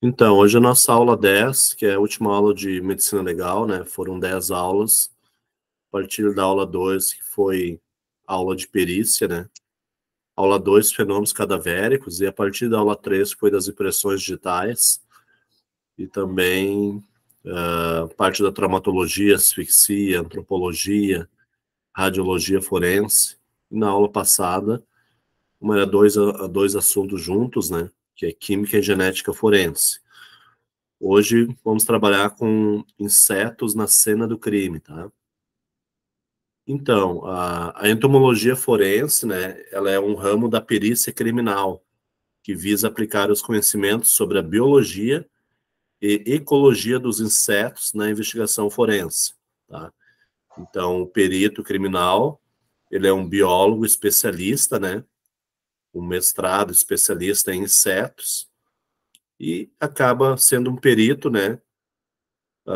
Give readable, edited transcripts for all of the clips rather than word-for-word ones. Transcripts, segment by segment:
Então, hoje a nossa aula 10, que é a última aula de medicina legal, né? Foram 10 aulas. A partir da aula 2, que foi aula de perícia, né? Aula 2, fenômenos cadavéricos, e a partir da aula 3, que foi das impressões digitais, e também parte da traumatologia, asfixia, antropologia, radiologia forense. E na aula passada, era dois assuntos juntos, né? Que é química e genética forense. Hoje vamos trabalhar com insetos na cena do crime, tá? Então, a entomologia forense, né, ela é um ramo da perícia criminal que visa aplicar os conhecimentos sobre a biologia e ecologia dos insetos na investigação forense, tá? Então, o perito criminal, ele é um biólogo especialista, né, um mestrado especialista em insetos e acaba sendo um perito, né,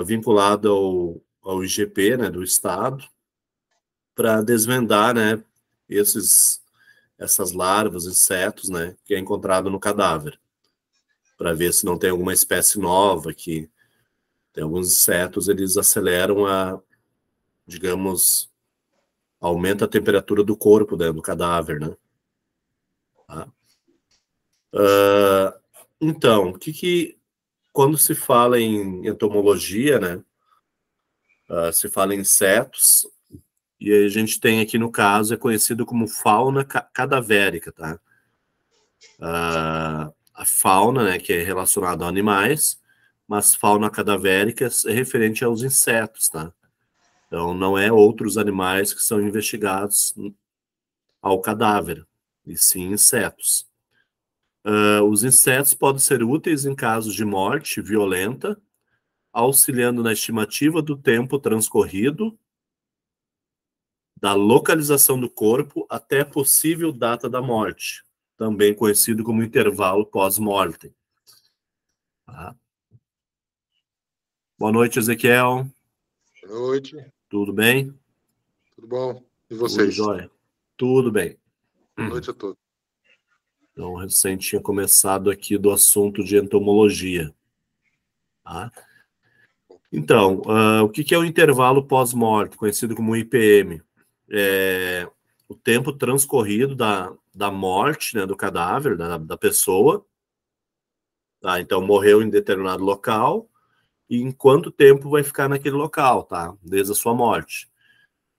vinculado ao IGP, né, do Estado, para desvendar, né, essas larvas, insetos, né, que é encontrado no cadáver, para ver se não tem alguma espécie nova, que tem alguns insetos, eles aceleram digamos, aumenta a temperatura do corpo, né, do cadáver, né. Tá? Então, quando se fala em entomologia, né, se fala em insetos, e a gente tem aqui no caso, é conhecido como fauna cadavérica, tá? A fauna, né, que é relacionada a animais, mas fauna cadavérica é referente aos insetos, tá? Então, não é outros animais que são investigados ao cadáver, e sim insetos. Os insetos podem ser úteis em casos de morte violenta, auxiliando na estimativa do tempo transcorrido, da localização do corpo até a possível data da morte, também conhecido como intervalo pós-mortem. Tá? Boa noite, Ezequiel. Boa noite. Tudo bem? Tudo bom? E Tudo vocês? jóia? Tudo bem. Boa noite a todos. Então, recente tinha começado aqui do assunto de entomologia. Tá? Então, o que é o intervalo pós-morte, conhecido como IPM? É o tempo transcorrido da morte, né, do cadáver, da pessoa. Tá? Então, morreu em determinado local, e em quanto tempo vai ficar naquele local, tá? Desde a sua morte.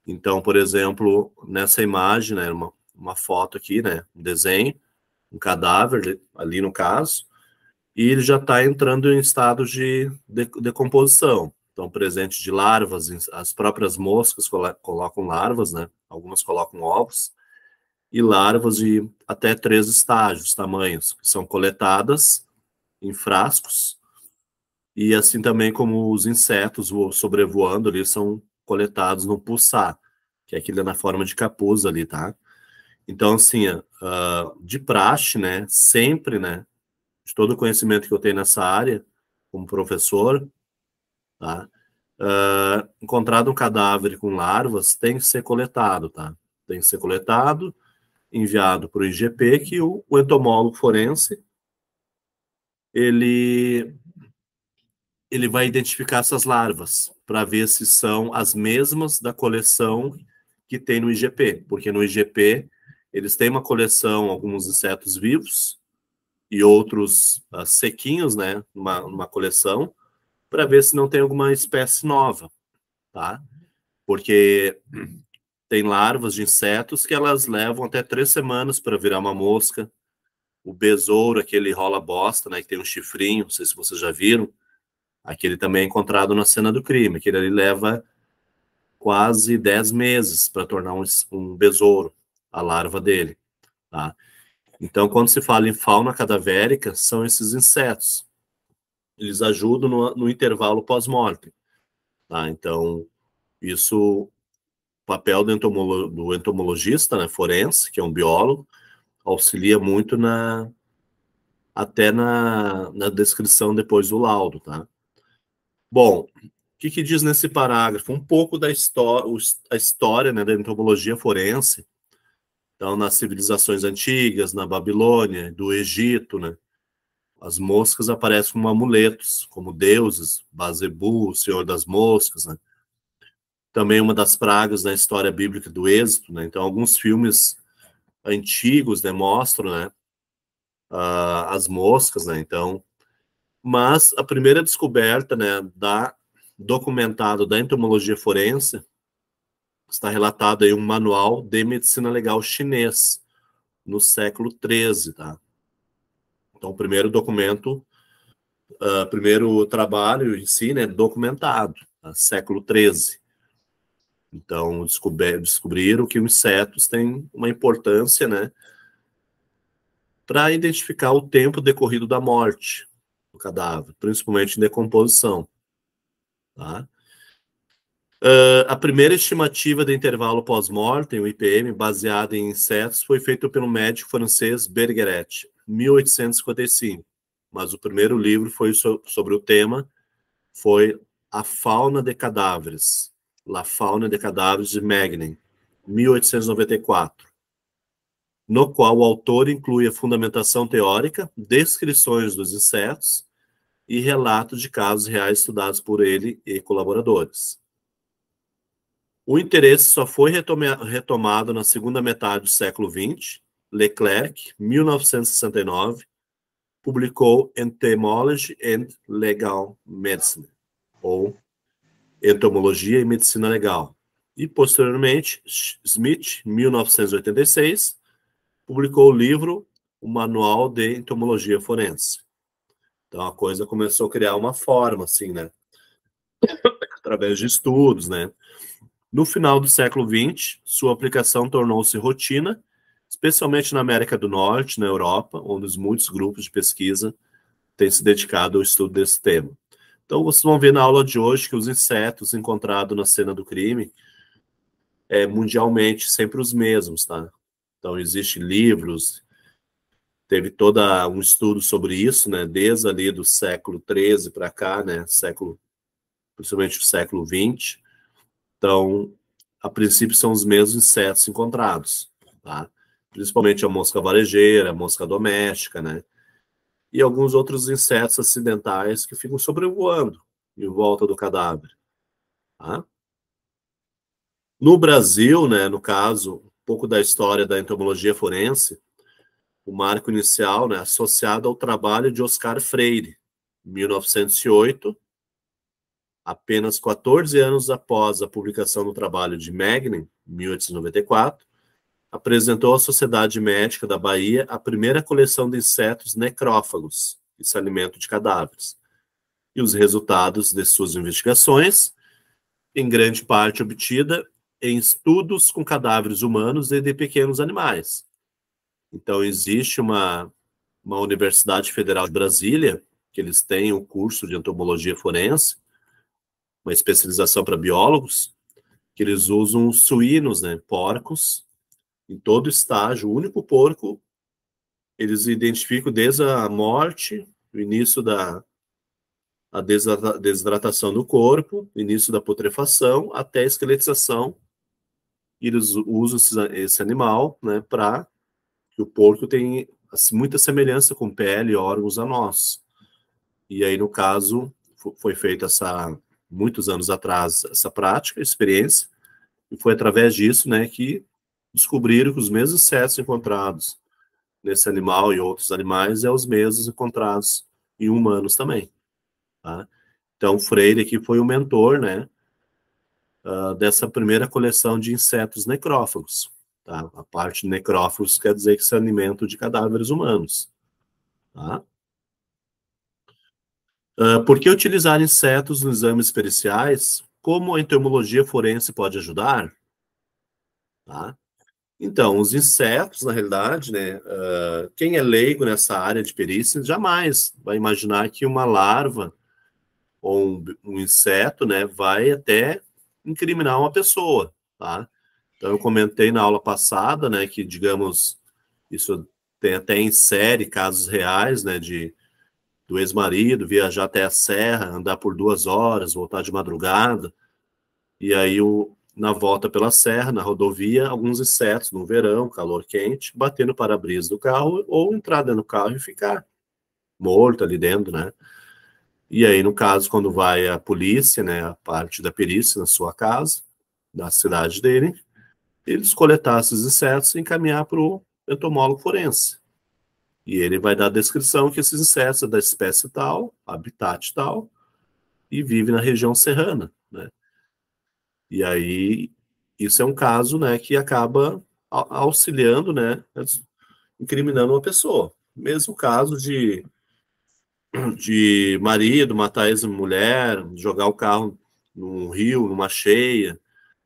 Então, por exemplo, nessa imagem, né, uma foto aqui, né, um desenho, um cadáver ali no caso, e ele já está entrando em estado de decomposição. Então, presente de larvas, as próprias moscas colocam larvas, né? Algumas colocam ovos, e larvas de até 3 estágios, tamanhos, que são coletadas em frascos, e assim também como os insetos sobrevoando ali são coletados no pulsar, que é aquele na forma de capuz ali, tá? Então, assim, de praxe, né, sempre, né, de todo o conhecimento que eu tenho nessa área, como professor, tá? Encontrado um cadáver com larvas, tem que ser coletado, tá? Tem que ser coletado, enviado para o IGP, que o entomólogo forense, ele vai identificar essas larvas, para ver se são as mesmas da coleção que tem no IGP, porque no IGP eles têm uma coleção, alguns insetos vivos, e outros sequinhos, né, numa coleção, para ver se não tem alguma espécie nova, tá? Porque tem larvas de insetos que elas levam até 3 semanas para virar uma mosca. O besouro, aquele rola bosta, né, que tem um chifrinho, não sei se vocês já viram, aquele também é encontrado na cena do crime, aquele ali leva quase 10 meses para tornar um besouro, a larva dele, tá? Então, quando se fala em fauna cadavérica, são esses insetos. Eles ajudam no intervalo pós-morte. Tá? Então, isso, o papel do entomologista, né, forense, que é um biólogo, auxilia muito até na descrição depois do laudo. Tá? Bom, o que diz nesse parágrafo? Um pouco da história, a história, né, da entomologia forense, Então, nas civilizações antigas, na Babilônia, do Egito, né, as moscas aparecem como amuletos, como deuses, Bazebu, o Senhor das Moscas, né? Também uma das pragas na história bíblica do Êxodo, né? Então, alguns filmes antigos demonstram, né, as moscas, né? Então, mas a primeira descoberta, né, documentado da entomologia forense está relatado em um manual de medicina legal chinês no século XIII, tá? Então, o primeiro documento, primeiro trabalho em si, né, documentado, tá? Século XIII. Então, descobriram que os insetos têm uma importância, né, para identificar o tempo decorrido da morte do cadáver, principalmente em decomposição, tá? A primeira estimativa de intervalo pós-mortem, o IPM, baseada em insetos, foi feita pelo médico francês Bergeret, 1855. Mas o primeiro livro foi sobre o tema, foi A Fauna de Cadáveres, La Fauna de Cadáveres de Magnin, 1894, no qual o autor inclui a fundamentação teórica, descrições dos insetos e relatos de casos reais estudados por ele e colaboradores. O interesse só foi retomado na segunda metade do século XX. Leclerc, 1969, publicou Entomology and Legal Medicine, ou Entomologia e Medicina Legal. E, posteriormente, Smith, 1986, publicou o livro O Manual de Entomologia Forense. Então, a coisa começou a criar uma forma, assim, né? Através de estudos, né? No final do século XX, sua aplicação tornou-se rotina, especialmente na América do Norte, na Europa, onde muitos grupos de pesquisa têm se dedicado ao estudo desse tema. Então, vocês vão ver na aula de hoje que os insetos encontrados na cena do crime mundialmente sempre os mesmos, tá? Então, existem livros, teve todo um estudo sobre isso, né? Desde ali do século XIII para cá, né? Principalmente o século XX. Então, a princípio são os mesmos insetos encontrados, tá? Principalmente a mosca varejeira, a mosca doméstica, né? E alguns outros insetos acidentais que ficam sobrevoando em volta do cadáver, tá? No Brasil, né, no caso, um pouco da história da entomologia forense, o marco inicial, né, associado ao trabalho de Oscar Freire, em 1908, apenas 14 anos após a publicação do trabalho de Magnin, em 1894, apresentou à Sociedade Médica da Bahia a primeira coleção de insetos necrófagos, que se alimentam de cadáveres. E os resultados de suas investigações, em grande parte obtida em estudos com cadáveres humanos e de pequenos animais. Então, existe uma Universidade Federal de Brasília, que eles têm um curso de entomologia forense, uma especialização para biólogos, que eles usam suínos, né, porcos, em todo estágio. O único porco, eles identificam desde a morte, o início da desidratação do corpo, início da putrefação, até a esqueletização. Eles usam esse animal, né, para que o porco tenha assim, muita semelhança com pele e órgãos a nós. E aí, no caso, foi feita muitos anos atrás, essa prática, experiência, e foi através disso, né, que descobriram que os mesmos insetos encontrados nesse animal e outros animais os mesmos encontrados em humanos também, tá? Então, Freire aqui foi o mentor, né, dessa primeira coleção de insetos necrófagos, tá? A parte de necrófagos quer dizer que se alimentam de cadáveres humanos, tá? Por que utilizar insetos nos exames periciais? Como a entomologia forense pode ajudar? Tá? Então, os insetos, na realidade, né, quem é leigo nessa área de perícia jamais vai imaginar que uma larva ou um inseto, né, vai até incriminar uma pessoa, tá? Então, eu comentei na aula passada, né, que, digamos, isso tem até em série casos reais, né, do ex-marido viajar até a serra, andar por 2 horas, voltar de madrugada, e aí um na volta pela serra, na rodovia, alguns insetos no verão, calor quente, bater no para-brisa do carro ou entrar dentro do carro e ficar morto ali dentro, né? E aí, no caso, quando vai a polícia, né, a parte da perícia na sua casa, da cidade dele, eles coletar esses insetos e encaminhar para o entomólogo forense. E ele vai dar a descrição que esses insetos são da espécie tal, habitat tal, e vive na região serrana, né? E aí, isso é um caso, né, que acaba auxiliando, né, incriminando uma pessoa. Mesmo caso de marido matar a ex-mulher, jogar o carro num rio, numa cheia,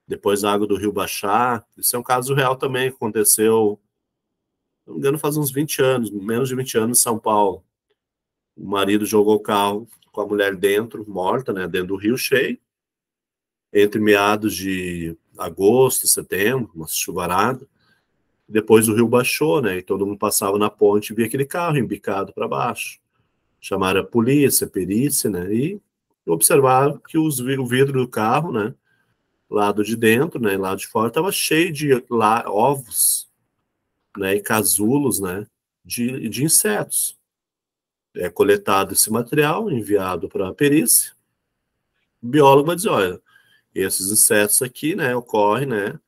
depois a água do rio baixar. Isso é um caso real também, que aconteceu, se não me engano, faz uns 20 anos, menos de 20 anos, em São Paulo. O marido jogou o carro com a mulher dentro, morta, né, dentro do rio cheio, entre meados de agosto, setembro, uma chuvarada. Depois o rio baixou, né, e todo mundo passava na ponte e via aquele carro embicado para baixo. Chamaram a polícia, a perícia, né, e observaram que o vidro do carro, né, lado de dentro, né, lado de fora, estava cheio de ovos, né, e casulos, né, de insetos. É coletado esse material, enviado para a perícia. O biólogo vai dizer, olha, esses insetos aqui, né, ocorrem, né,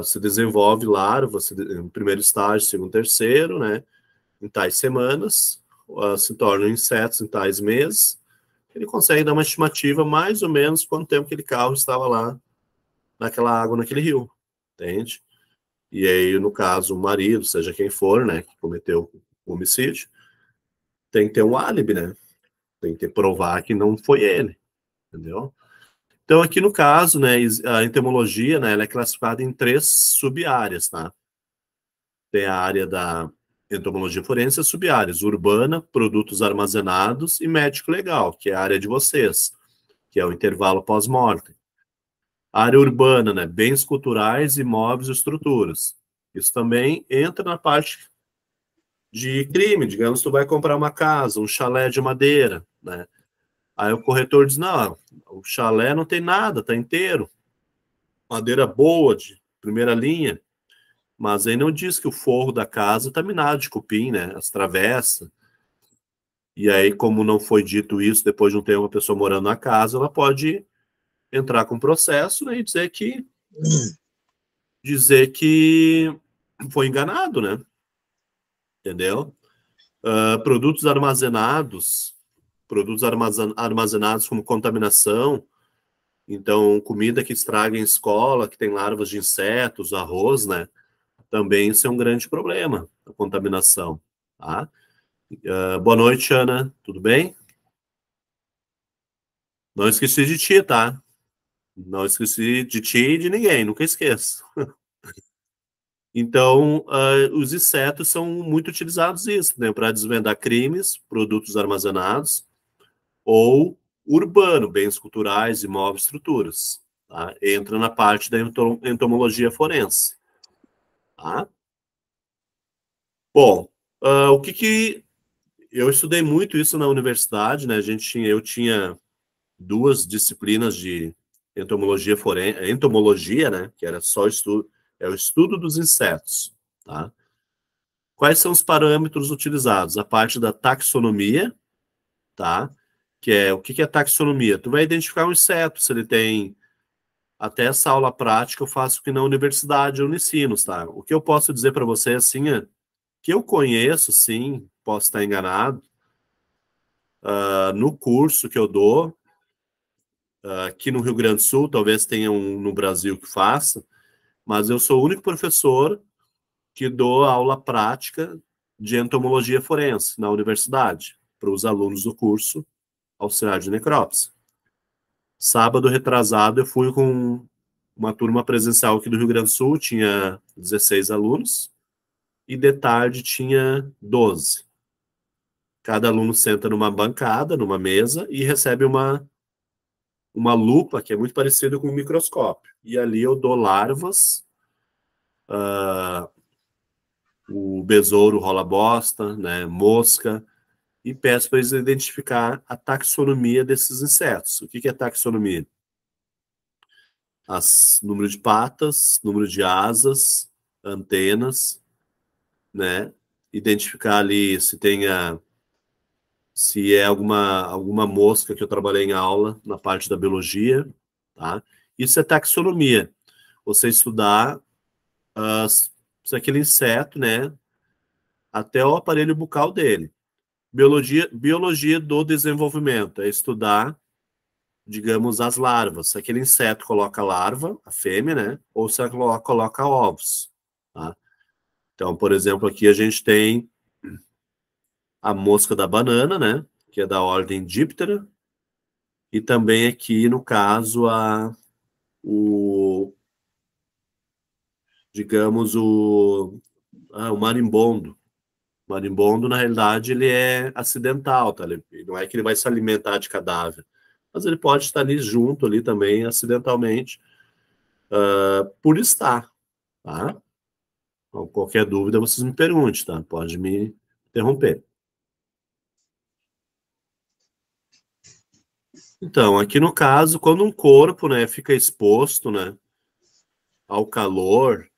se desenvolve larva, em primeiro estágio, segundo, terceiro, né, em tais semanas, se tornam insetos em tais meses. Ele consegue dar uma estimativa mais ou menos quanto tempo aquele carro estava lá naquela água, naquele rio, entende? E aí, no caso, o marido, seja quem for, né, que cometeu o homicídio, tem que ter um álibi, né? Tem que provar que não foi ele, entendeu? Então, aqui no caso, né, a entomologia, né, ela é classificada em 3 sub-áreas, tá? Tem a área da entomologia forense, as sub-áreas: urbana, produtos armazenados e médico legal, que é a área de vocês, que é o intervalo pós-mortem. Área urbana, né, bens culturais, imóveis e estruturas. Isso também entra na parte de crime. Digamos, tu vai comprar uma casa, um chalé de madeira, né? Aí o corretor diz, não, o chalé não tem nada, tá inteiro. Madeira boa, de primeira linha. Mas aí não diz que o forro da casa está minado de cupim, né? As travessas. E aí, como não foi dito isso, depois de um tempo, a pessoa morando na casa, ela pode entrar com processo, né, e dizer que foi enganado, né? Entendeu? Produtos armazenados como contaminação. Então, comida que estraga em escola, que tem larvas de insetos, arroz, né? Também isso é um grande problema, a contaminação, tá? Boa noite, Ana. Tudo bem? Não esqueci de ti, tá? Não esqueci de ti e de ninguém, nunca esqueço. Então, os insetos são muito utilizados isso, né, para desvendar crimes, produtos armazenados, ou urbano, bens culturais, imóveis, estruturas. Tá? Entra na parte da entomologia forense. Tá? Bom, o que eu estudei muito isso na universidade, né? Eu tinha 2 disciplinas de entomologia forense, entomologia, né? Que era só estudo, é o estudo dos insetos, tá? Quais são os parâmetros utilizados? A parte da taxonomia, tá? Que é o que é taxonomia? Tu vai identificar um inseto, se ele tem. Até essa aula prática eu faço aqui na universidade, Unicinos, tá? O que eu posso dizer para você, assim, é que eu conheço, sim, posso estar enganado, no curso que eu dou, aqui no Rio Grande do Sul, talvez tenha um no Brasil que faça, mas eu sou o único professor que dou aula prática de entomologia forense na universidade, para os alunos do curso auxiliar de necrópsia. Sábado retrasado eu fui com uma turma presencial aqui do Rio Grande do Sul, tinha 16 alunos, e de tarde tinha 12. Cada aluno senta numa bancada, numa mesa, e recebe uma lupa, que é muito parecida com um microscópio. E ali eu dou larvas, o besouro rola-bosta, né, mosca, e peço para eles identificar a taxonomia desses insetos. O que é taxonomia? número de patas, número de asas, antenas, né? Identificar ali se é alguma mosca que eu trabalhei em aula na parte da biologia, tá? Isso é taxonomia. Você estudar se aquele inseto, né, até o aparelho bucal dele. Biologia do desenvolvimento é estudar, digamos, as larvas. Se aquele inseto coloca larva, a fêmea, né, ou se ela coloca ovos, tá? Então, por exemplo, aqui a gente tem a mosca da banana, né, que é da ordem Diptera, e também aqui, no caso, o digamos, o marimbondo. O marimbondo, na realidade, ele é acidental, tá? Não é que ele vai se alimentar de cadáver, mas ele pode estar ali junto, ali também, acidentalmente, por estar, tá? Então, qualquer dúvida, vocês me perguntem, tá? Pode me interromper. Então, aqui no caso, quando um corpo, né, fica exposto, né, ao calor,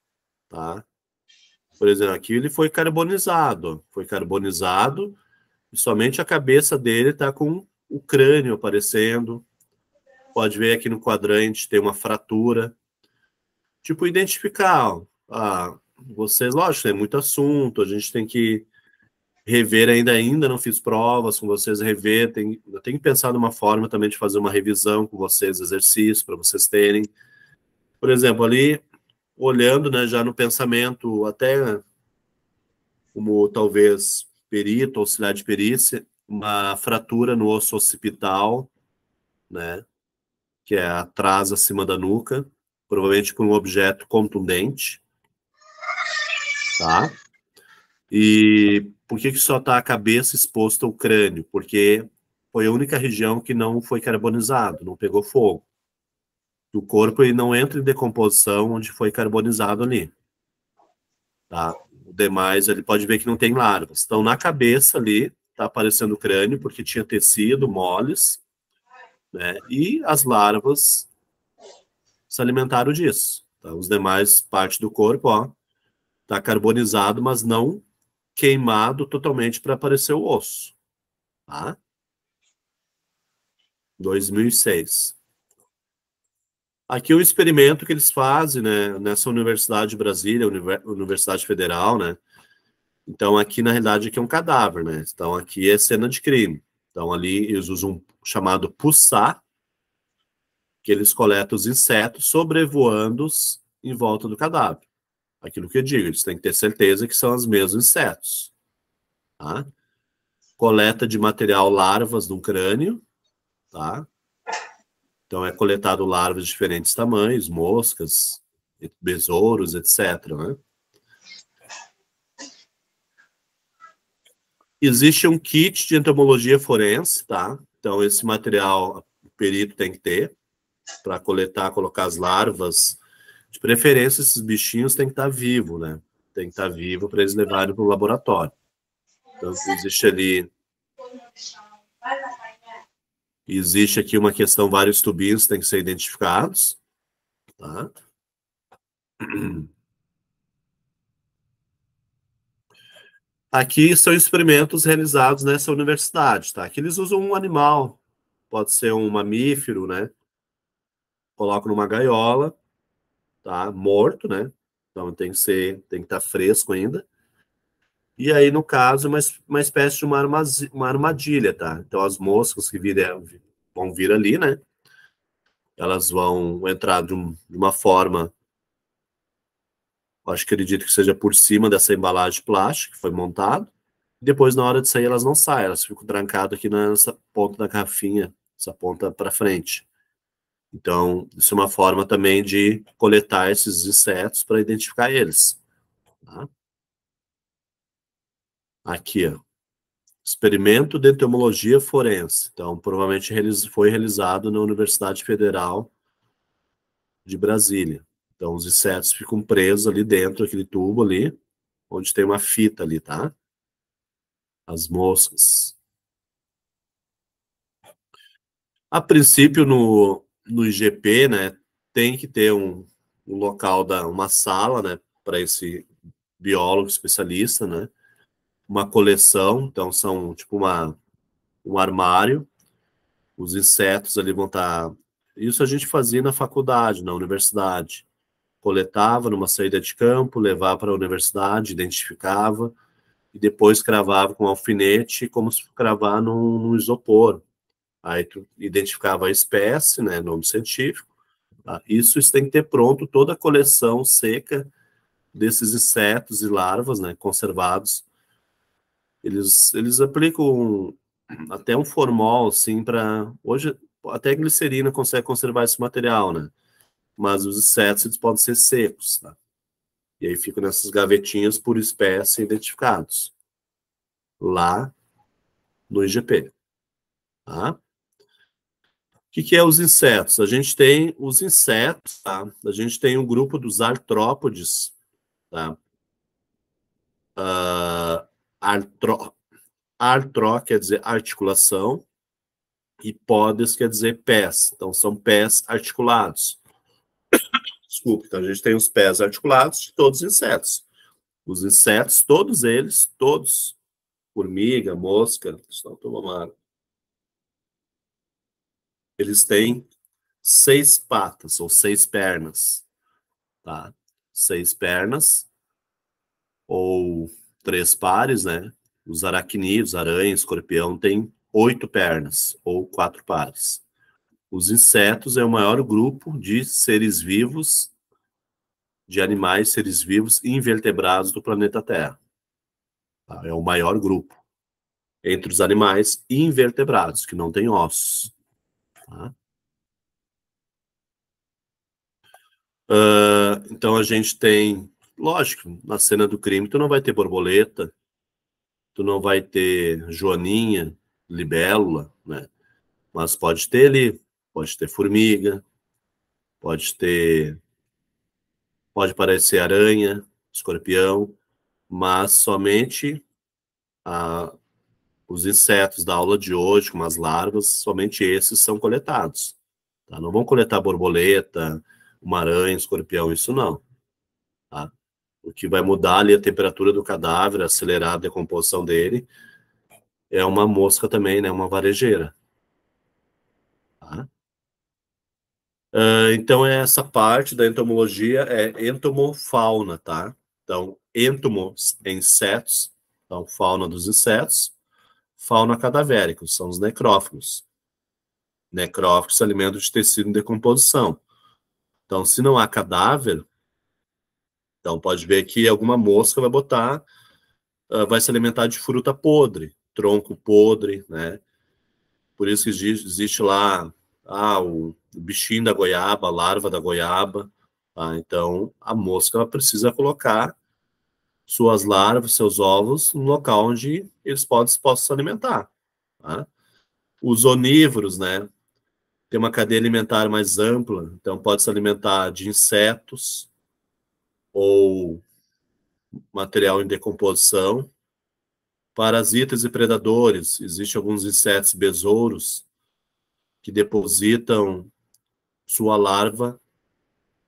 tá? Por exemplo, aqui ele foi carbonizado e somente a cabeça dele está com o crânio aparecendo. Pode ver aqui no quadrante, tem uma fratura. Tipo, identificar, vocês, lógico, tem muito assunto, a gente tem que rever ainda não fiz provas com vocês, eu tenho que pensar numa forma também de fazer uma revisão com vocês, exercício, para vocês terem. Por exemplo, ali, olhando, né, já no pensamento, até como talvez perito, auxiliar de perícia, uma fratura no osso occipital, né, que é atrás, acima da nuca, provavelmente por um objeto contundente, tá? E por que só está a cabeça exposta ao crânio? Porque foi a única região que não foi carbonizado, não pegou fogo. O corpo ele não entra em decomposição onde foi carbonizado ali, tá? O demais, ele pode ver que não tem larvas. Então, na cabeça ali, está aparecendo o crânio, porque tinha tecido, moles, né? E as larvas se alimentaram disso. Tá? Os demais partes do corpo, ó, tá carbonizado, mas não queimado totalmente para aparecer o osso, tá? 2006. Aqui é um experimento que eles fazem, né, nessa Universidade de Brasília, Universidade Federal, né? Então aqui na realidade aqui é um cadáver, né? Então aqui é cena de crime. Então ali eles usam um chamado pulsar, que eles coletam os insetos sobrevoando-os em volta do cadáver. Aquilo que eu digo, eles têm que ter certeza que são os mesmos insetos, tá? Coleta de material larvas do crânio, tá? Então é coletado larvas de diferentes tamanhos, moscas, besouros, etc, né? Existe um kit de entomologia forense, tá? Então esse material o perito tem que ter para coletar, colocar as larvas. De preferência, esses bichinhos têm que estar vivos, né? Tem que estar vivo para eles levarem para o laboratório. Então, existe aqui uma questão, vários tubinhos têm que ser identificados, tá? Aqui são experimentos realizados nessa universidade, tá? Aqui eles usam um animal, pode ser um mamífero, né? Colocam numa gaiola, tá? Morto, né? Então tem que estar fresco ainda. E aí, no caso, uma espécie de uma armadilha, tá? Então as moscas que vão vir ali, né? Elas vão entrar de uma forma, acho que acredito que seja por cima dessa embalagem plástica que foi montada. Depois, na hora de sair, elas não saem, elas ficam trancadas aqui nessa ponta da garrafinha, essa ponta para frente. Então, isso é uma forma também de coletar esses insetos para identificar eles. Tá? Aqui, ó. Experimento de entomologia forense. Então, provavelmente foi realizado na Universidade Federal de Brasília. Então, os insetos ficam presos ali dentro daquele tubo ali, onde tem uma fita ali, tá? As moscas. A princípio, no IGP, né, tem que ter um local, uma sala, né, para esse biólogo especialista, né, uma coleção, então são tipo um armário, os insetos ali vão estar... Isso a gente fazia na faculdade, na universidade. Coletava numa saída de campo, levava para a universidade, identificava, e depois cravava com alfinete, como se cravar num isopor. Aí tu identificava a espécie, né, nome científico. Tá? Isso tem que ter pronto toda a coleção seca desses insetos e larvas, né, conservados. Eles aplicam até um formol, assim, para... Hoje, até a glicerina consegue conservar esse material, né? Mas os insetos, eles podem ser secos, tá? E aí ficam nessas gavetinhas por espécie identificados. Lá no IGP, tá? O que é os insetos? A gente tem os insetos, tá? A gente tem um grupo dos artrópodes, tá? Artró quer dizer articulação, e podes quer dizer pés. Então, são pés articulados. Desculpa, então a gente tem os pés articulados de todos os insetos. Os insetos, todos eles, todos, formiga, mosca, eles têm 6 patas, ou 6 pernas, tá? 6 pernas, ou 3 pares, né? Os aracnídeos, aranha, escorpião, têm 8 pernas, ou 4 pares. Os insetos é o maior grupo de seres vivos, de animais, seres vivos e invertebrados do planeta Terra. Tá? É o maior grupo entre os animais invertebrados, que não têm ossos. Tá? Então a gente tem, lógico, na cena do crime tu não vai ter borboleta, tu não vai ter joaninha, libélula, né? Mas pode ter formiga, pode parecer aranha, escorpião, mas somente os insetos da aula de hoje, como as larvas, somente esses são coletados. Tá? Não vão coletar borboleta, uma aranha, escorpião, isso não. Tá? O que vai mudar ali a temperatura do cadáver, acelerar a decomposição dele, é uma mosca também, né? Uma varejeira. Tá? Então, essa parte da entomologia é entomofauna, tá? Então, entomos é insetos, então, fauna dos insetos, fauna cadavérica, são os necrófagos. Necrófagos se alimentam de tecido em decomposição. Então, se não há cadáver, então pode ver que alguma mosca vai botar, vai se alimentar de fruta podre, tronco podre, né? Por isso que existe lá o bichinho da goiaba, a larva da goiaba. Tá? Então, a mosca ela precisa colocar suas larvas, seus ovos, no local onde eles possam se alimentar. Tá? Os onívoros, né? Tem uma cadeia alimentar mais ampla, então pode se alimentar de insetos ou material em decomposição. Parasitas e predadores, existem alguns insetos besouros que depositam sua larva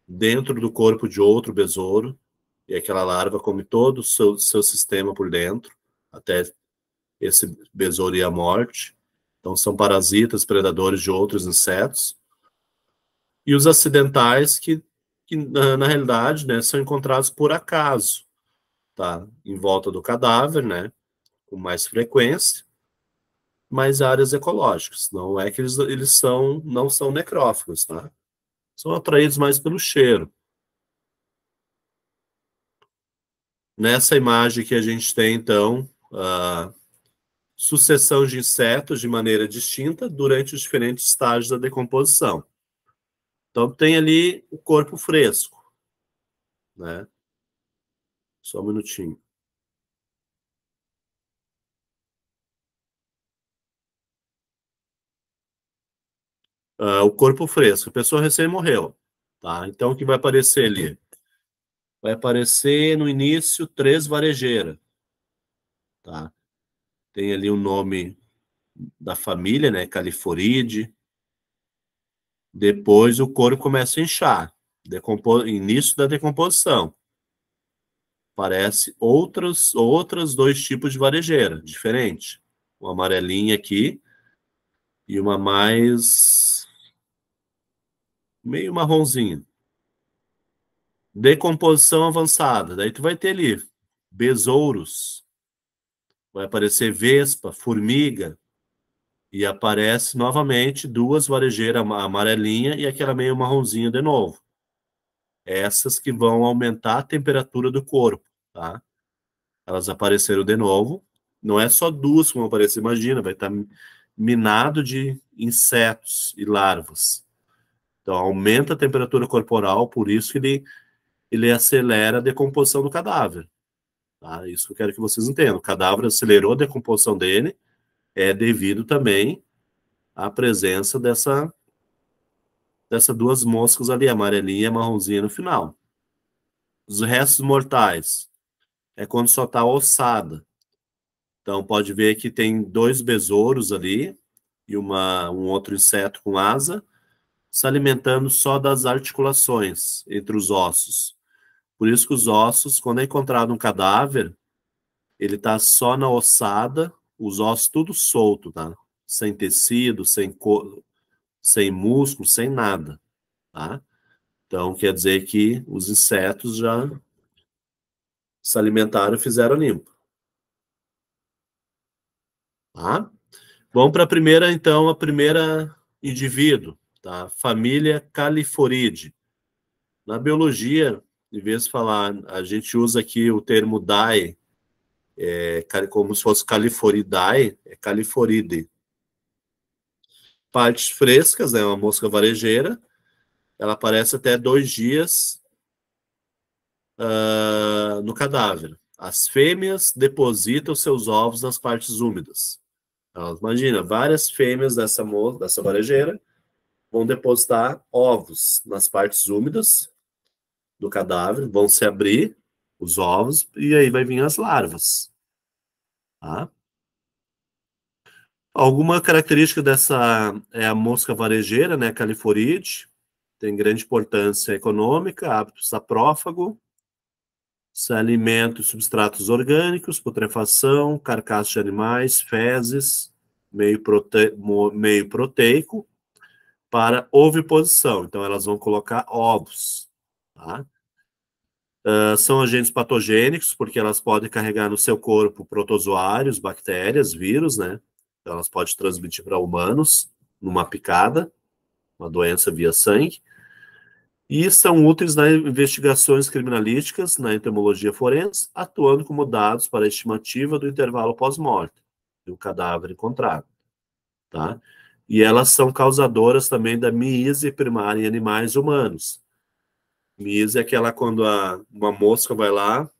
dentro do corpo de outro besouro, e aquela larva come todo o seu sistema por dentro, até esse besouro ir à morte. Então, são parasitas, predadores de outros insetos. E os acidentais, que na realidade, né, são encontrados por acaso, tá? Em volta do cadáver, né, com mais frequência, mas áreas ecológicas. Não é que eles não são necrófagos, tá? São atraídos mais pelo cheiro. Nessa imagem que a gente tem, então, a sucessão de insetos de maneira distinta durante os diferentes estágios da decomposição. Então, tem ali o corpo fresco, né? Só um minutinho. O corpo fresco, a pessoa recém morreu, tá? Então, o que vai aparecer ali? Vai aparecer no início 3 varejeiras, tá? Tem ali o nome da família, né? Califoridae, Depois o couro começa a inchar. Início da decomposição. Parece outros dois tipos de varejeira, diferente. Uma amarelinha aqui e uma mais meio marronzinha. Decomposição avançada. Daí tu vai ter ali besouros, vai aparecer vespa, formiga, e aparece novamente duas varejeiras amarelinha e aquela meio marronzinha de novo. Essas que vão aumentar a temperatura do corpo, tá? Elas apareceram de novo. Não é só duas que vão aparecer, imagina, vai estar minado de insetos e larvas. Então, aumenta a temperatura corporal, por isso que ele acelera a decomposição do cadáver. Tá? Isso que eu quero que vocês entendam. O cadáver acelerou a decomposição dele, é devido também à presença dessas duas moscas ali, amarelinha e marronzinha no final. Os restos mortais é quando só está ossada. Então, pode ver que tem dois besouros ali e um outro inseto com asa se alimentando só das articulações entre os ossos. Por isso que os ossos, quando é encontrado um cadáver, ele está só na ossada, os ossos tudo solto, tá? Sem tecido, sem músculo, sem nada, tá? Então, quer dizer que os insetos já se alimentaram e fizeram limpo, tá? Vamos para a primeira, então, a primeira indivíduo, tá? Família Califoridae. Na biologia, em vez de falar, a gente usa aqui o termo dae, como se fosse Califoridae, é Califoridae. Partes frescas, né? Uma mosca varejeira, ela aparece até 2 dias no cadáver. As fêmeas depositam seus ovos nas partes úmidas. Então, imagina, várias fêmeas dessa varejeira vão depositar ovos nas partes úmidas do cadáver, vão se abrir os ovos e aí vai vir as larvas. Tá? Alguma característica dessa é a mosca varejeira, né, Califoridae, tem grande importância econômica, hábito saprófago, se alimenta de substratos orgânicos, putrefação, carcaças de animais, fezes, meio proteico, para oviposição. Então, elas vão colocar ovos. Tá? São agentes patogênicos, porque elas podem carregar no seu corpo protozoários, bactérias, vírus, né? Então, elas podem transmitir para humanos numa picada, uma doença via sangue. E são úteis nas investigações criminalísticas, na entomologia forense, atuando como dados para a estimativa do intervalo pós-morte do cadáver encontrado. Tá? E elas são causadoras também da miíase primária em animais humanos. Miíase é aquela quando uma mosca vai lá,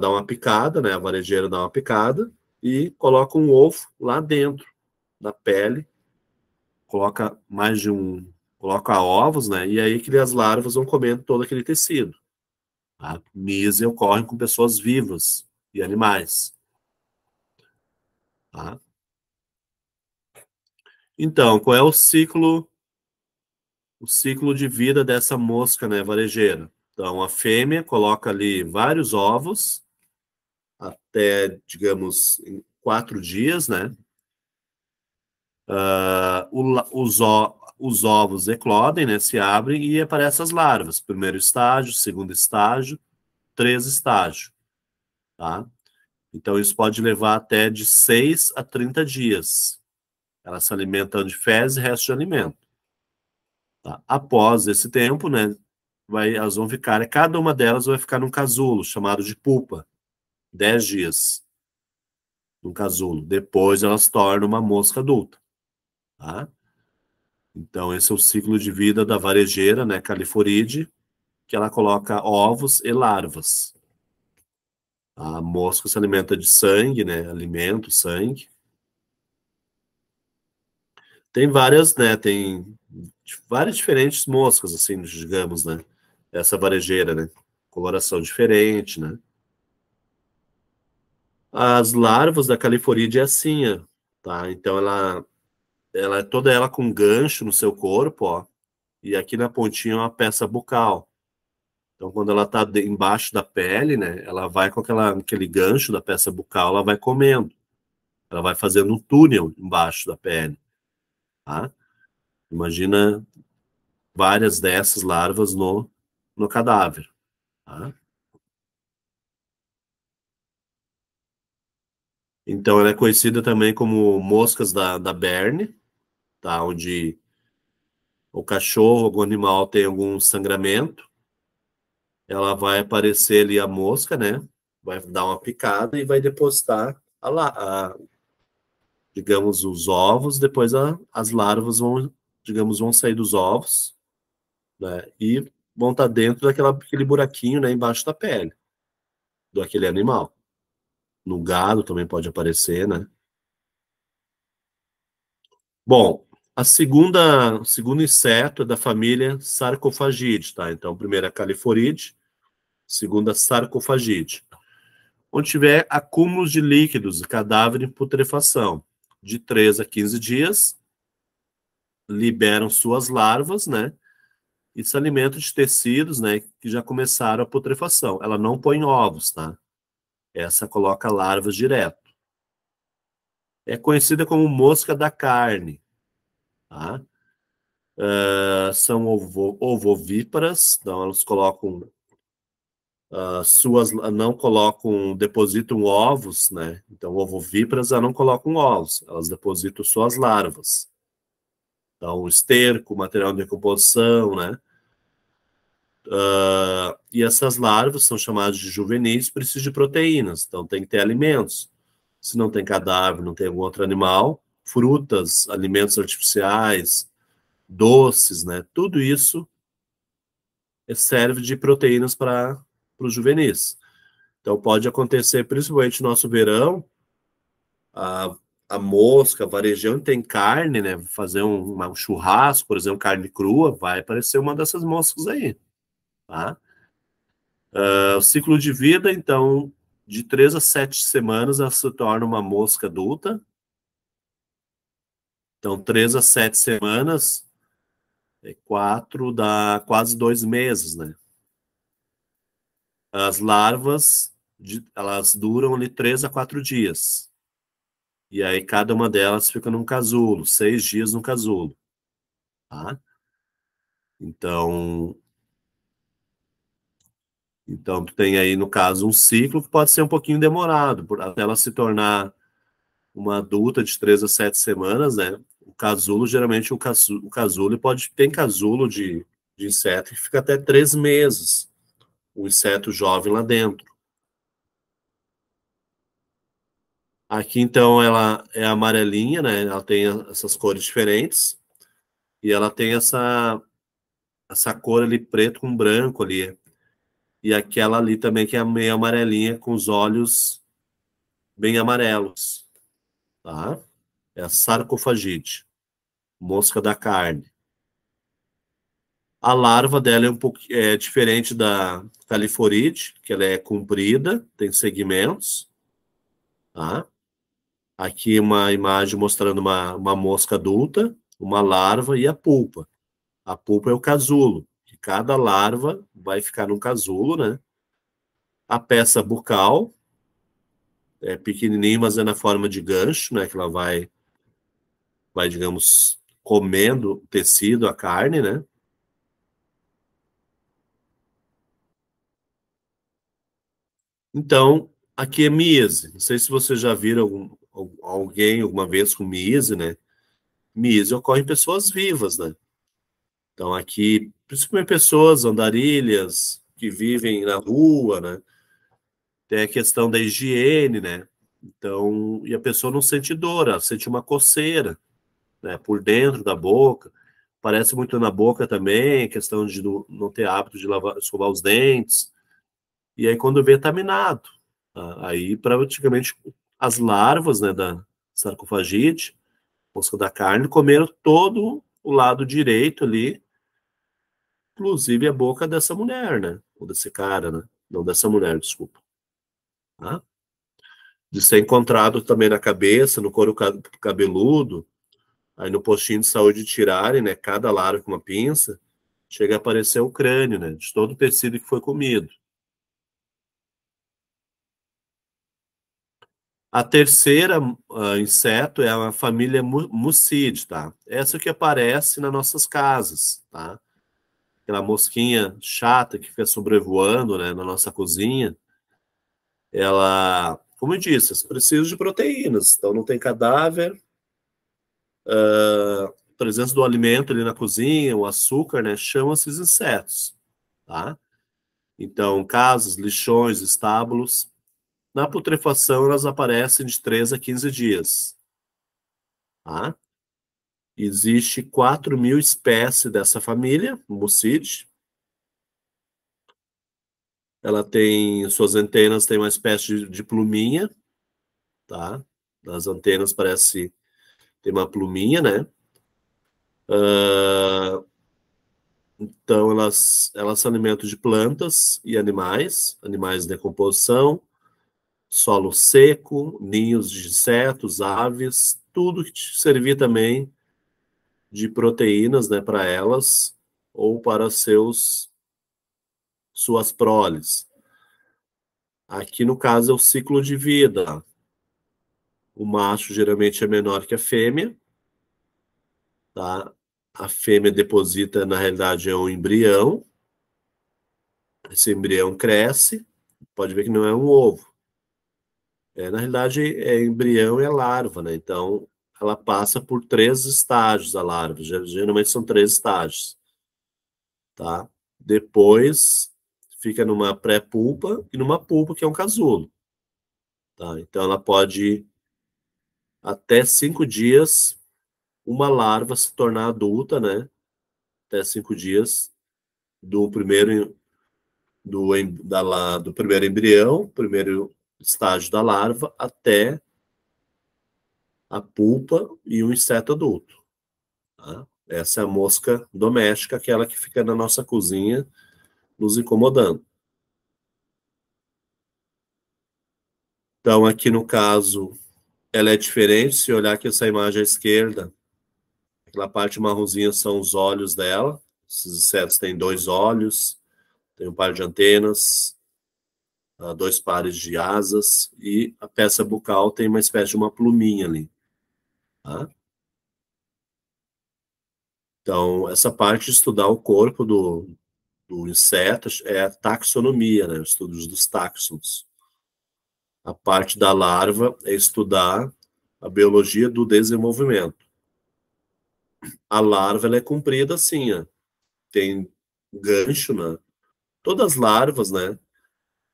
dá uma picada, né? A varejeira dá uma picada e coloca um ovo lá dentro da pele, coloca ovos, né? E aí que as larvas vão comendo todo aquele tecido. A míase ocorre com pessoas vivas e animais. Tá? Então, qual é o ciclo de vida dessa mosca, né, varejeira? Então, a fêmea coloca ali vários ovos até, digamos, em 4 dias, né? Os ovos eclodem, né, se abrem e aparecem as larvas. Primeiro estágio, segundo estágio, 3 estágios. Tá? Então, isso pode levar até de 6 a 30 dias. Elas se alimentam de fezes e resto de alimento. Tá? Após esse tempo, né, elas vão ficar, cada uma delas vai ficar num casulo, chamado de pupa. 10 dias num casulo. Depois elas tornam uma mosca adulta. Tá? Então, esse é o ciclo de vida da varejeira, né, Califoridae, que ela coloca ovos e larvas. A mosca se alimenta de sangue, né, alimento, sangue. Tem várias, né, tem várias diferentes moscas, assim, digamos, né, essa varejeira, né, coloração diferente, né. As larvas da Califoridae é assim, tá, então ela é toda ela com gancho no seu corpo, ó. E aqui na pontinha é uma peça bucal. Então, quando ela está embaixo da pele, né, ela vai com aquele gancho da peça bucal, ela vai comendo. Ela vai fazendo um túnel embaixo da pele, tá? Imagina várias dessas larvas no cadáver, tá? Então, ela é conhecida também como moscas da Berne, tá? Onde o cachorro, algum animal tem algum sangramento, ela vai aparecer ali a mosca, né? Vai dar uma picada e vai depositar digamos, os ovos, depois as larvas vão, digamos, vão sair dos ovos, né? E vão estar dentro daquele buraquinho, né, embaixo da pele do aquele animal. No gado também pode aparecer, né? Bom, o segundo inseto é da família Sarcofagidae, tá? Então, primeira Calliforide, segunda Sarcofagidae. Onde tiver acúmulos de líquidos, cadáver em putrefação, de 3 a 15 dias, liberam suas larvas, né? E se alimentam de tecidos, né? Que já começaram a putrefação. Ela não põe ovos, tá? Essa coloca larvas direto. É conhecida como mosca da carne, tá? São ovovíparas, então elas colocam não colocam, depositam ovos, né? Então, ovovíparas elas não colocam ovos, elas depositam suas larvas. Então, esterco, material de decomposição, né? E essas larvas são chamadas de juvenis, precisam de proteínas, então tem que ter alimentos. Se não tem cadáver, não tem algum outro animal, frutas, alimentos artificiais, doces, né? Tudo isso serve de proteínas para os juvenis. Então pode acontecer, principalmente no nosso verão, a, a mosca, varejão tem carne, né? Fazer um churrasco, por exemplo, carne crua, vai aparecer uma dessas moscas aí, tá? O ciclo de vida, então, de 3 a 7 semanas, ela se torna uma mosca adulta. Então, 3 a 7 semanas, 4 dá quase 2 meses, né? As larvas, elas duram ali 3 a 4 dias. E aí cada uma delas fica num casulo, 6 dias no casulo, tá? Então, tu tem aí, no caso, um ciclo que pode ser um pouquinho demorado, até ela se tornar uma adulta de 3 a 7 semanas, né? O casulo, geralmente, o casulo tem casulo de inseto que fica até 3 meses, o inseto jovem lá dentro. Aqui, então, ela é amarelinha, né? Ela tem essas cores diferentes e ela tem essa cor ali preto com branco ali. E aquela ali também que é meio amarelinha com os olhos bem amarelos, tá? É a sarcofagite, mosca da carne. A larva dela é um pouco diferente da califoride, que ela é comprida, tem segmentos, tá? Aqui uma imagem mostrando uma mosca adulta, uma larva e a pulpa. A pulpa é o casulo, que cada larva vai ficar num casulo, né? A peça bucal é pequenininha, mas é na forma de gancho, né? Que ela vai, digamos, comendo o tecido, a carne, né? Então, aqui é miese. Não sei se você já viram alguém alguma vez com miese, né? Miese ocorre em pessoas vivas, né? Então, aqui, principalmente pessoas, andarilhas, que vivem na rua, né? Tem a questão da higiene, né? Então, e a pessoa não sente dor, ela sente uma coceira, né? Por dentro da boca. Parece muito na boca também, questão de não ter hábito de escovar os dentes. E aí, quando vê, tá minado. Tá? Aí, praticamente, as larvas, né, da sarcofagite, mosca da carne, comeram todo o lado direito ali, inclusive a boca dessa mulher, né? Ou desse cara, né? Não, dessa mulher, desculpa. Tá? De ser encontrado também na cabeça, no couro cabeludo, Aí no postinho de saúde tirarem, né, cada larva com uma pinça, chega a aparecer o crânio, né, de todo o tecido que foi comido. A terceira inseto é a família Mucide, tá? Essa que aparece nas nossas casas, tá? Aquela mosquinha chata que fica sobrevoando, né, na nossa cozinha. Ela, como eu disse, precisa de proteínas, então não tem cadáver, presença do alimento ali na cozinha, o açúcar, né, chamam esses insetos, tá? Então, casas, lixões, estábulos. Na putrefação, elas aparecem de 3 a 15 dias, tá? Existe 4.000 espécies dessa família, Mucide. Ela tem, suas antenas têm uma espécie de pluminha, tá? As antenas parece ter uma pluminha, né? Então, elas se alimentam de plantas e animais de decomposição, solo seco, ninhos de insetos, aves, tudo que servir também de proteínas, né, para elas ou para suas proles. Aqui no caso é o ciclo de vida. O macho geralmente é menor que a fêmea, tá? A fêmea deposita, na realidade, é um embrião. Esse embrião cresce, pode ver que não é um ovo. Na realidade, é embrião e é larva, né? Então, ela passa por 3 estágios, a larva. Geralmente são 3 estágios, tá? Depois, fica numa pré-pulpa e numa pulpa, que é um casulo, tá? Então, ela pode, até 5 dias, uma larva se tornar adulta, né? Até 5 dias do primeiro, do primeiro embrião, primeiro estágio da larva, até a pulpa e o inseto adulto. Tá? Essa é a mosca doméstica, aquela que fica na nossa cozinha nos incomodando. Então, aqui no caso, ela é diferente. Se olhar aqui essa imagem à esquerda, aquela parte marronzinha são os olhos dela. Esses insetos têm 2 olhos, tem um par de antenas, 2 pares de asas, e a peça bucal tem uma espécie de uma pluminha ali. Tá? Então, essa parte de estudar o corpo do inseto é a taxonomia, né? Estudos dos táxons. A parte da larva é estudar a biologia do desenvolvimento. A larva ela é comprida assim, ó. Tem gancho, né? Todas as larvas, né?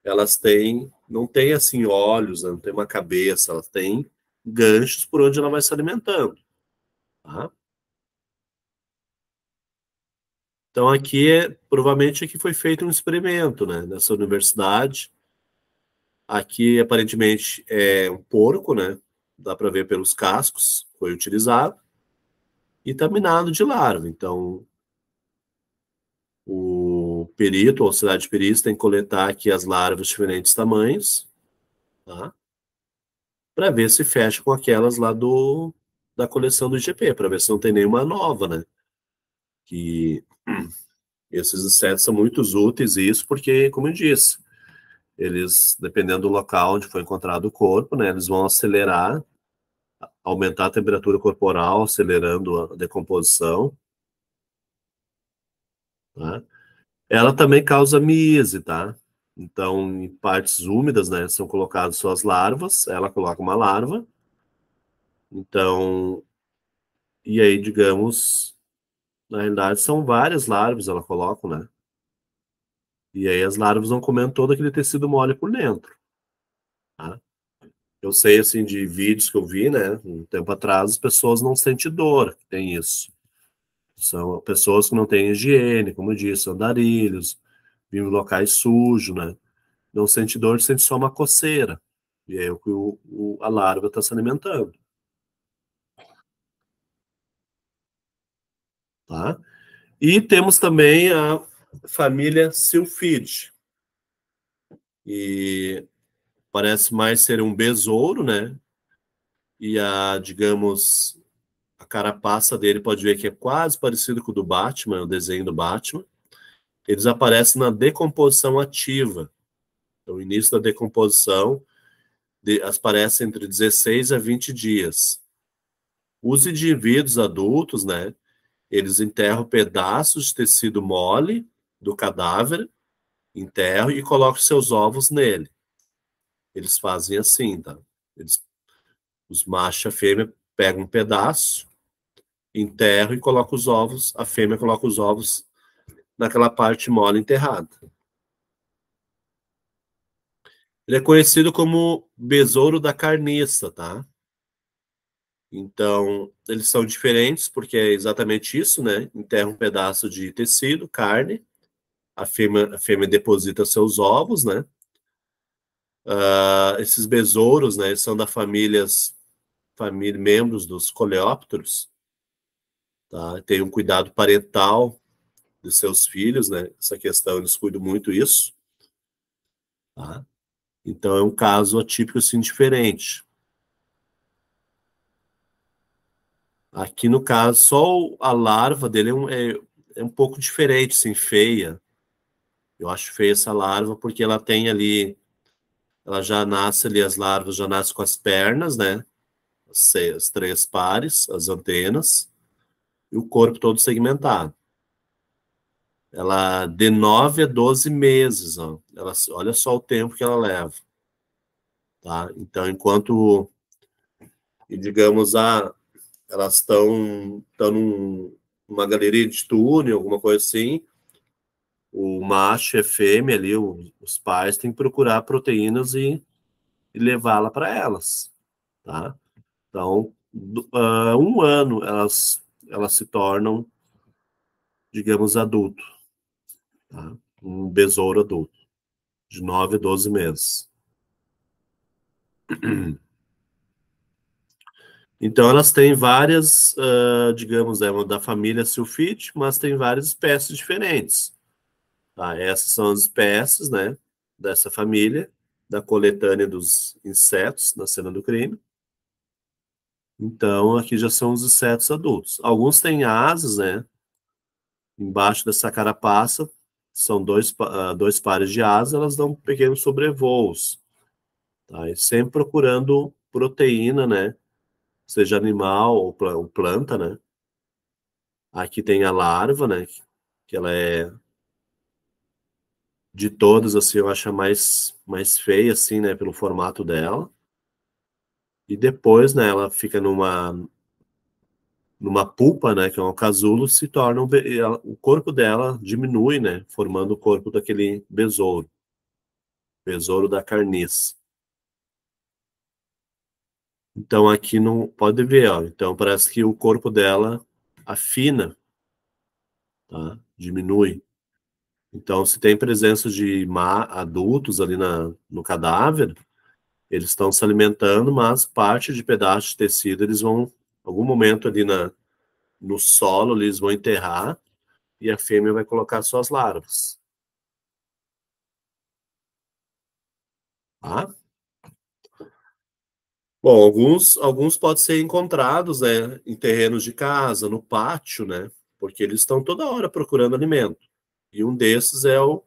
Elas têm, não têm assim olhos, né? Não tem uma cabeça, elas têm ganchos por onde ela vai se alimentando, tá? Então aqui provavelmente aqui foi feito um experimento, né? Nessa universidade. Aqui aparentemente é um porco, né? Dá para ver pelos cascos, foi utilizado. E está minado de larva. Então, o perito, o auxiliar de perícia, tem que coletar aqui as larvas de diferentes tamanhos, tá? Para ver se fecha com aquelas lá da coleção do IGP, para ver se não tem nenhuma nova, né? Que esses insetos são muito úteis, isso porque, como eu disse, eles, dependendo do local onde foi encontrado o corpo, né, eles vão acelerar, aumentar a temperatura corporal, acelerando a decomposição, tá? Ela também causa miese, tá? Então, em partes úmidas, né, são colocadas suas larvas, ela coloca uma larva. Então, e aí, digamos, na realidade são várias larvas ela coloca, né? E aí as larvas vão comendo todo aquele tecido mole por dentro, tá? Eu sei, assim, de vídeos que eu vi, né, um tempo atrás, as pessoas não sentem dor, tem isso. São pessoas que não têm higiene, como eu disse, andarilhos, vivem em locais sujos, né? Não sente dor, sente só uma coceira. E é o que a larva está se alimentando, tá? E temos também a família Sylphidae. E parece mais ser um besouro, né? E digamos, a carapaça dele pode ver que é quase parecido com o do Batman, o desenho do Batman. Eles aparecem na decomposição ativa. Então, o início da decomposição aparece entre 16 a 20 dias. Os indivíduos adultos, né, eles enterram pedaços de tecido mole do cadáver, enterram e colocam seus ovos nele. Eles fazem assim, tá? Os machos e a fêmea pegam um pedaço, enterram e colocam os ovos, a fêmea coloca os ovos naquela parte mole enterrada. Ele é conhecido como besouro da carniça, tá? Então, eles são diferentes porque é exatamente isso, né? Enterra um pedaço de tecido, carne, a fêmea deposita seus ovos, né? Esses besouros, né, são da membros dos coleópteros, tá? Tem um cuidado parental de seus filhos, né? Essa questão, eles cuidam muito isso, tá? Então, é um caso atípico, assim, diferente. Aqui, no caso, só a larva dele é um pouco diferente, assim, feia. Eu acho feia essa larva porque ela tem ali, ela já nasce ali, as larvas já nascem com as pernas, né? As 3 pares, as antenas, e o corpo todo segmentado. Ela, de 9 a 12 meses, ó. Olha só o tempo que ela leva. Tá? Então, enquanto, digamos, elas estão numa galeria de túnel, alguma coisa assim, o macho e a fêmea ali, os pais têm que procurar proteínas e levá-la para elas. Tá? Então, 1 ano elas se tornam, digamos, adulto. Tá? Um besouro adulto, de 9 a 12 meses. Então, elas têm várias, digamos, da família Sylphidae, mas tem várias espécies diferentes. Tá? Essas são as espécies, né, dessa família, da coletânea dos insetos na cena do crime. Então, aqui já são os insetos adultos. Alguns têm asas, né? Embaixo dessa carapaça, são dois pares de asas, elas dão pequenos sobrevoos. Tá? E sempre procurando proteína, né? Seja animal ou planta, né? Aqui tem a larva, né? Que ela é de todas, assim, eu acho a mais feia, assim, né? Pelo formato dela. E depois, né? Ela fica numa pupa, né? Que é um casulo, se torna o corpo dela diminui, né? Formando o corpo daquele besouro da carniça. Então aqui não pode ver, ó. Então parece que o corpo dela afina, tá? Diminui. Então, se tem presença de adultos ali no cadáver, eles estão se alimentando, mas parte de pedaço de tecido eles vão, em algum momento ali no solo, eles vão enterrar e a fêmea vai colocar suas larvas. Tá? Bom, alguns podem ser encontrados, né, em terrenos de casa, no pátio, né, porque eles estão toda hora procurando alimento. E um desses é o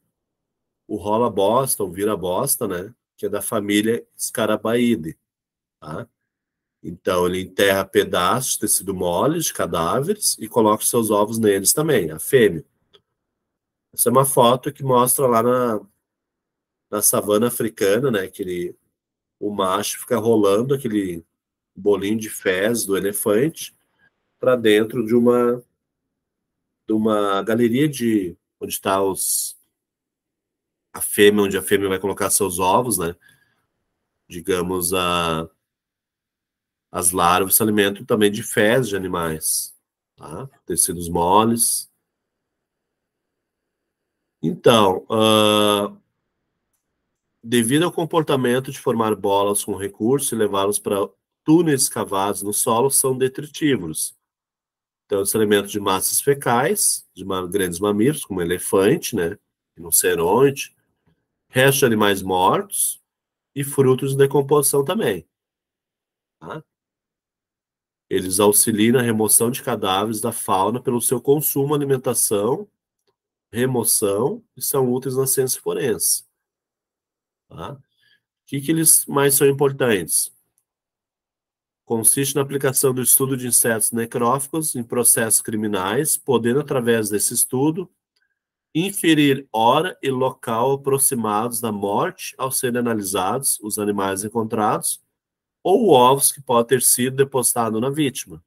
rola-bosta, o vira-bosta, né, que é da família Scarabaeidae, tá? Então, ele enterra pedaços de tecido mole de cadáveres e coloca os seus ovos neles também, a fêmea. Essa é uma foto que mostra lá na savana africana, né, o macho fica rolando aquele bolinho de fezes do elefante para dentro de uma galeria onde está a fêmea, onde a fêmea vai colocar seus ovos, né? Digamos, as larvas se alimentam também de fezes de animais, tá? Tecidos moles. Então, devido ao comportamento de formar bolas com recurso e levá-los para túneis cavados no solo, são detritívoros. Então, se alimentam de massas fecais, de grandes mamíferos, como elefante, né? Rinoceronte, restos de animais mortos e frutos de decomposição também. Tá? Eles auxiliam na remoção de cadáveres da fauna pelo seu consumo, alimentação, remoção e são úteis na ciência forense. Tá? O que eles mais são importantes? Consiste na aplicação do estudo de insetos necrófagos em processos criminais, podendo, através desse estudo, inferir hora e local aproximados da morte ao serem analisados os animais encontrados ou ovos que podem ter sido depositados na vítima.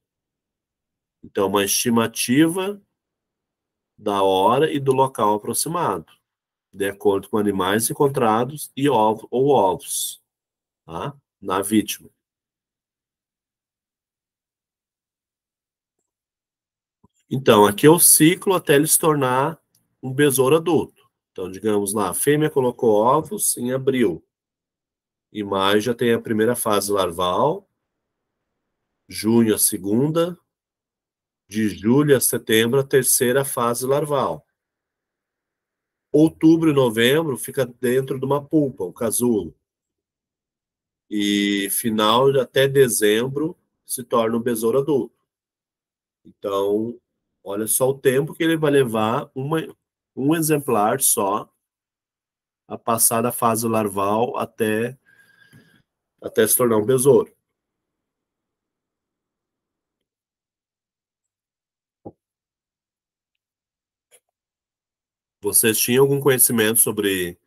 Então, uma estimativa da hora e do local aproximado, de acordo com animais encontrados e ovos, tá? Na vítima. Então, aqui é o ciclo até ele se tornar um besouro adulto. Então, digamos lá, a fêmea colocou ovos em abril. Em maio já tem a primeira fase larval, junho a segunda, de julho a setembro a terceira fase larval. Outubro e novembro fica dentro de uma pulpa, o casulo. E final até dezembro se torna um besouro adulto. Então, olha só o tempo que ele vai levar um exemplar só a passar da fase larval até se tornar um besouro. Vocês tinham algum conhecimento sobre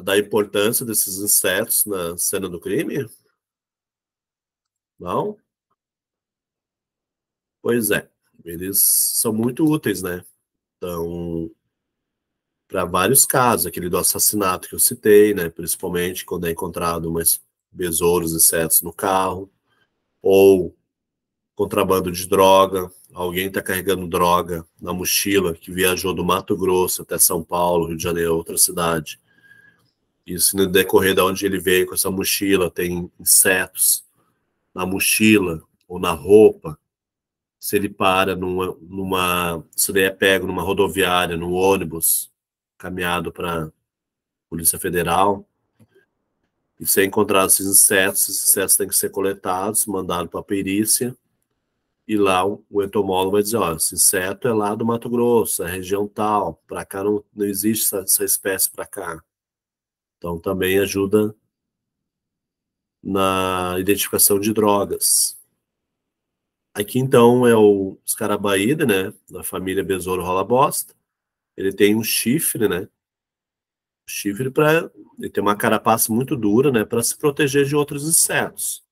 da importância desses insetos na cena do crime? Não? Pois é, eles são muito úteis, né? Então, para vários casos, aquele do assassinato que eu citei, né? Principalmente quando é encontrado mais besouros, insetos no carro, ou contrabando de droga, alguém está carregando droga na mochila que viajou do Mato Grosso até São Paulo, Rio de Janeiro, outra cidade. Isso no decorrer de onde ele veio com essa mochila, tem insetos na mochila ou na roupa. Se ele para se ele é pego numa rodoviária, no ônibus, caminhado para a Polícia Federal, e se é encontrado esses insetos têm que ser coletados, mandados para a perícia, e lá o entomólogo vai dizer, ó, esse inseto é lá do Mato Grosso, é região tal, para cá não existe essa espécie para cá. Então também ajuda na identificação de drogas. Aqui então é o escarabaída, né, da família Besouro Rola Bosta. Ele tem um chifre, né? Chifre para ele tem uma carapaça muito dura, né, para se proteger de outros insetos.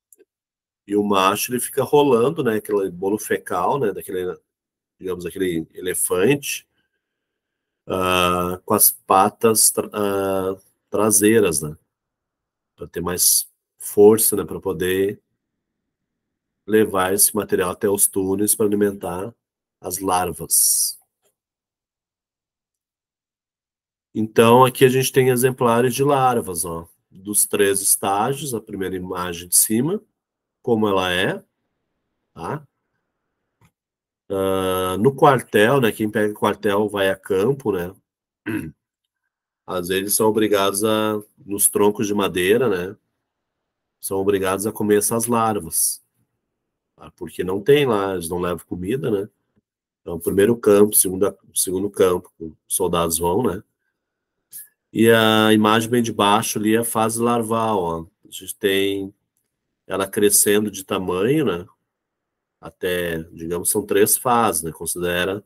E o macho ele fica rolando, né, aquele bolo fecal, né, daquele, digamos, aquele elefante, com as patas traseiras, né, para ter mais força, né, para poder levar esse material até os túneis para alimentar as larvas. Então, aqui a gente tem exemplares de larvas, ó, dos 3 estágios, a primeira imagem de cima, como ela é, tá? No quartel, né, quem pega quartel vai a campo, né? Às vezes são obrigados nos troncos de madeira, né? São obrigados a comer essas larvas, tá? Porque não tem lá, eles não levam comida, né? Então, primeiro campo, segundo campo, os soldados vão, né? E a imagem bem de baixo ali é a fase larval, ó. A gente tem ela crescendo de tamanho, né? Até, digamos, são 3 fases, né? Considera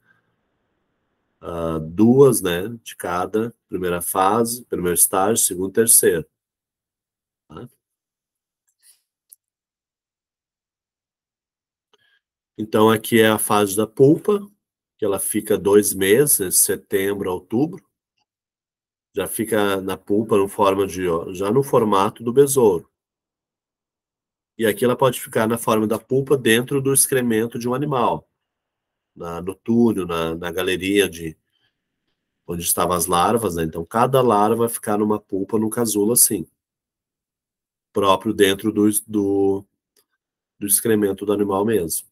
2, né? De cada primeira fase, primeiro estágio, segundo, terceiro. Tá? Então, aqui é a fase da pulpa, que ela fica 2 meses, de setembro a outubro. Já fica na pulpa já no formato do besouro. E aqui ela pode ficar na forma da pulpa dentro do excremento de um animal, no túnel, na galeria onde estavam as larvas, né? Então, cada larva vai ficar numa pulpa, num casulo assim, próprio dentro do excremento do animal mesmo,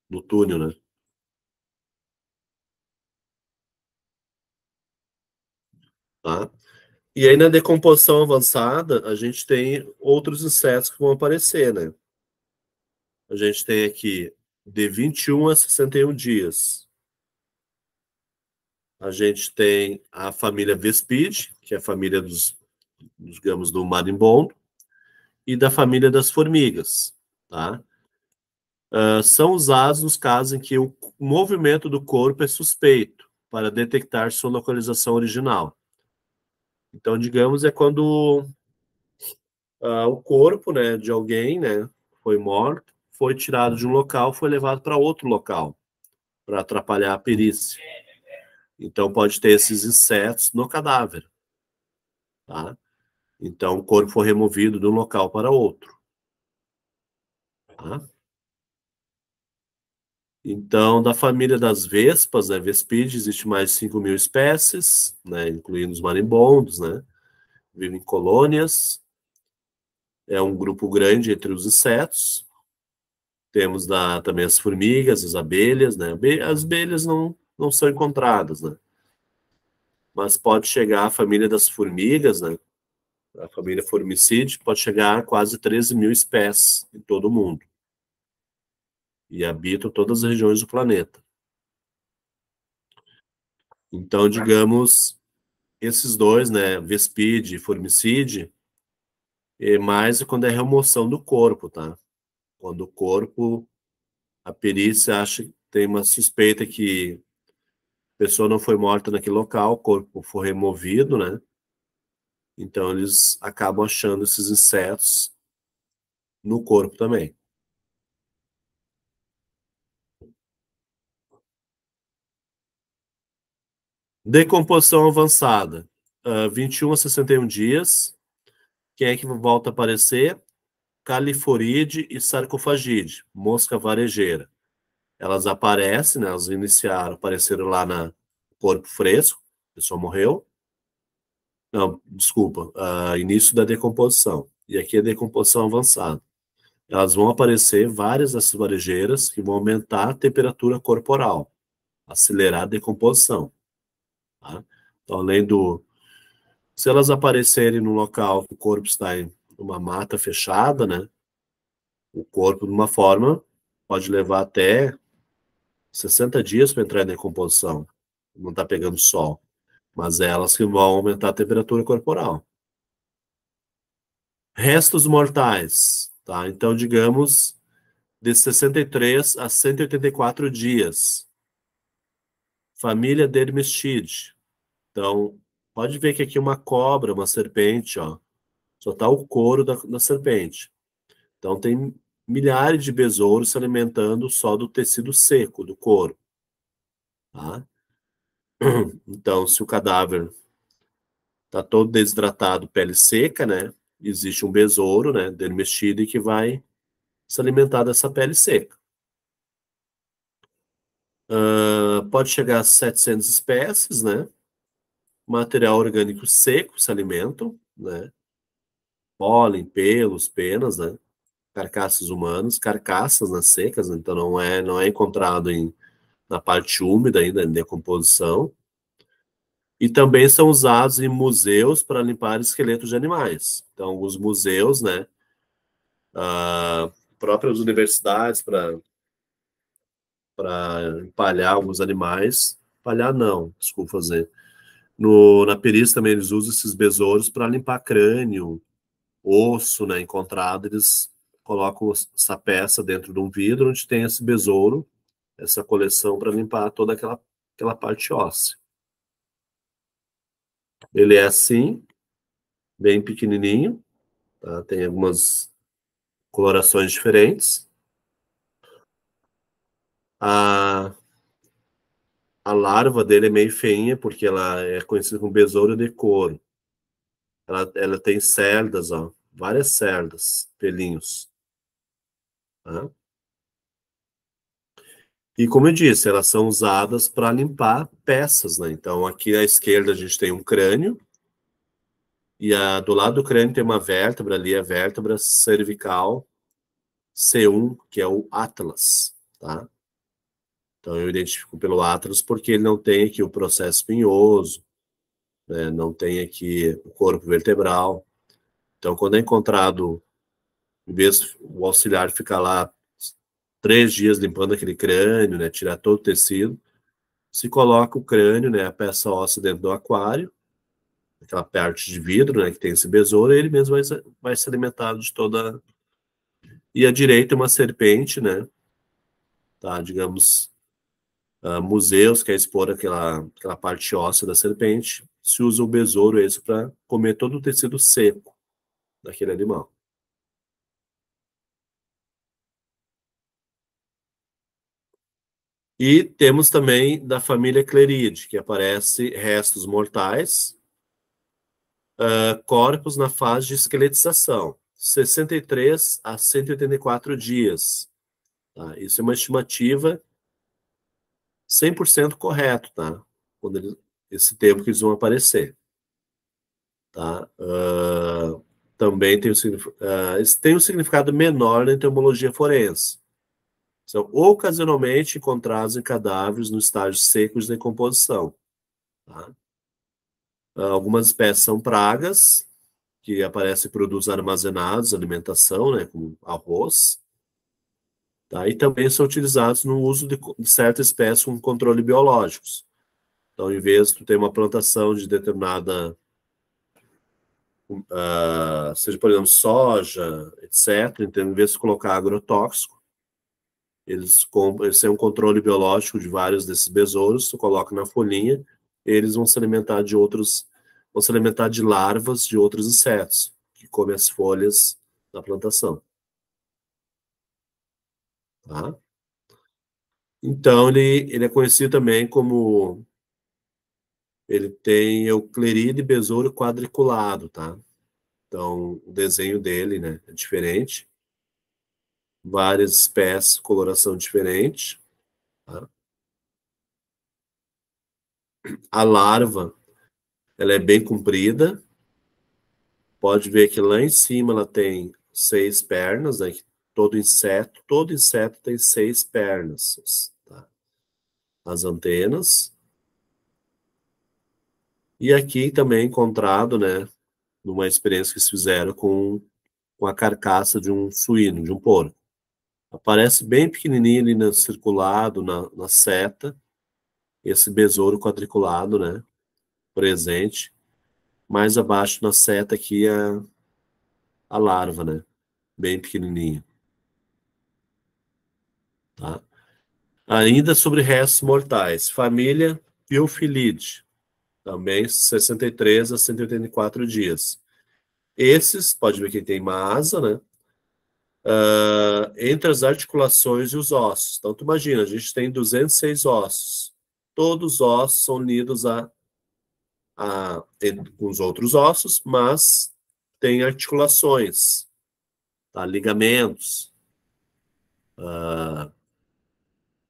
no túnel, né? Tá? E aí, na decomposição avançada, a gente tem outros insetos que vão aparecer, né? a gente tem aqui de 21 a 61 dias. A gente tem a família Vespide, que é a família digamos, do marimbondo, e da família das formigas, tá? São usados nos casos em que o movimento do corpo é suspeito, para detectar sua localização original. Então, digamos, é quando o corpo, né, de alguém, né, foi morto, foi tirado de um local, foi levado para outro local, para atrapalhar a perícia. Então, pode ter esses insetos no cadáver, tá? Então, o corpo foi removido de um local para outro, tá? Então, da família das vespas, né, Vespidae, existe mais de 5.000 espécies, né, incluindo os marimbondos, né, vivem em colônias. É um grupo grande entre os insetos. Temos também as formigas, as abelhas, né? As abelhas não são encontradas, né? Mas pode chegar a família das formigas, né? A família Formicide pode chegar a quase 13.000 espécies em todo o mundo. E habitam todas as regiões do planeta. Então, digamos, esses dois, né? Vespide e Formicide, é mais quando é remoção do corpo, tá? Quando o corpo, a perícia acha que tem uma suspeita que a pessoa não foi morta naquele local, o corpo foi removido, né? Então, eles acabam achando esses insetos no corpo também. Decomposição avançada. 21 a 61 dias. Quem é que volta a aparecer? Califoride e sarcofagide, mosca varejeira. Elas aparecem, né? Elas apareceram lá no corpo fresco, a pessoa morreu. Não, desculpa, início da decomposição. E aqui é decomposição avançada. Elas vão aparecer várias dessas varejeiras que vão aumentar a temperatura corporal, acelerar a decomposição. Tá? Então, se elas aparecerem no local que o corpo está em uma mata fechada, né? O corpo, de uma forma, pode levar até 60 dias para entrar em decomposição. Não está pegando sol. Mas elas que vão aumentar a temperatura corporal. Restos mortais, tá? Então, digamos, de 63 a 184 dias. Família Dermestide. Então, pode ver que aqui uma cobra, uma serpente, ó. Só tá o couro da serpente. Então, tem milhares de besouros se alimentando só do tecido seco, do couro. Tá? Então, se o cadáver tá todo desidratado, pele seca, né? Existe um besouro, né? Dermestide, que vai se alimentar dessa pele seca. Pode chegar a 700 espécies, né? Material orgânico seco se alimentam, né? Pólen, pelos, penas, né? Carcaças humanas, carcaças, né, secas, né? Então não é encontrado na parte úmida ainda, em decomposição. E também são usados em museus para limpar esqueletos de animais. Então, os museus, né? Próprias universidades para empalhar alguns animais. Empalhar não, desculpa fazer. Na perícia também eles usam esses besouros para limpar crânio, osso, né, encontrado, eles colocam essa peça dentro de um vidro onde tem esse besouro, essa coleção para limpar toda aquela parte óssea. Ele é assim, bem pequenininho, tá? Tem algumas colorações diferentes. A, a larva dele é meio feinha, porque ela é conhecida como besouro de couro. Ela tem cerdas, ó, várias cerdas, pelinhos. Tá? E como eu disse, elas são usadas para limpar peças, né? Então, aqui à esquerda a gente tem um crânio, e do lado do crânio tem uma vértebra ali, a vértebra cervical C1, que é o Atlas, tá? Então, eu identifico pelo Atlas porque ele não tem aqui o processo espinhoso, né? Não tem aqui o corpo vertebral. Então, quando é encontrado, em vez do auxiliar ficar lá 3 dias limpando aquele crânio, né? Tirar todo o tecido. Se coloca o crânio, né? A peça óssea dentro do aquário, aquela parte de vidro, né? Que tem esse besouro, e ele mesmo vai se alimentar de toda. E à direita uma serpente, né? Tá? Digamos, museus quer expor aquela parte óssea da serpente. Se usa o besouro esse para comer todo o tecido seco daquele animal. E temos também da família Cleride, que aparece restos mortais, corpos na fase de esqueletização, 63 a 184 dias. Tá? Isso é uma estimativa 100% correto, tá? Esse tempo que eles vão aparecer. Tá? Também tem um significado menor na entomologia forense. São ocasionalmente encontrados em cadáveres no estágio seco de decomposição. Tá? Algumas espécies são pragas, que aparecem em produtos armazenados, alimentação, né, como arroz. Tá? E também são utilizados no uso de certa espécie com controle biológicos. Então, em vez de tu ter uma plantação de determinada, seja, por exemplo, soja, etc., então, em vez de colocar agrotóxico, eles têm um controle biológico de vários desses besouros, tu coloca na folhinha, eles vão se alimentar vão se alimentar de larvas de outros insetos, que comem as folhas da plantação. Tá? Então, ele é conhecido também como... Ele tem Eucleride besouro quadriculado, tá? Então, o desenho dele, né, é diferente. Várias espécies, coloração diferente. Tá? A larva, ela é bem comprida. Pode ver que lá em cima ela tem 6 pernas, né? Todo inseto tem 6 pernas. Tá? As antenas. E aqui também encontrado, né, numa experiência que eles fizeram com a carcaça de um suíno, de um porco. Aparece bem pequenininho ali no circulado, na seta, esse besouro quadriculado, né, presente. Mais abaixo na seta aqui a larva, né, bem pequenininha. Tá? Ainda sobre restos mortais, família Piophilidae, também 63 a 184 dias. Esses, pode ver que tem uma asa, né? Entre as articulações e os ossos. Então, tu imagina, a gente tem 206 ossos. Todos os ossos são unidos com os outros ossos, mas tem articulações, tá? Ligamentos,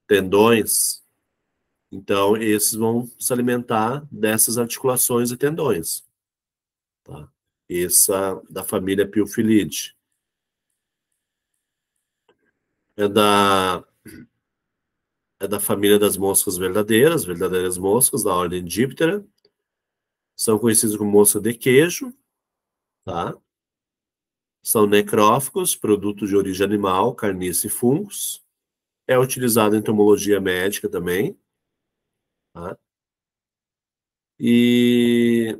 tendões. Então, esses vão se alimentar dessas articulações e tendões. Tá? Essa da família Piophilidae. É da, é da família das moscas verdadeiras moscas, da ordem Diptera. São conhecidos como mosca de queijo. Tá? São necrófagos, produtos de origem animal, carniça e fungos. É utilizado em entomologia médica também. Tá? E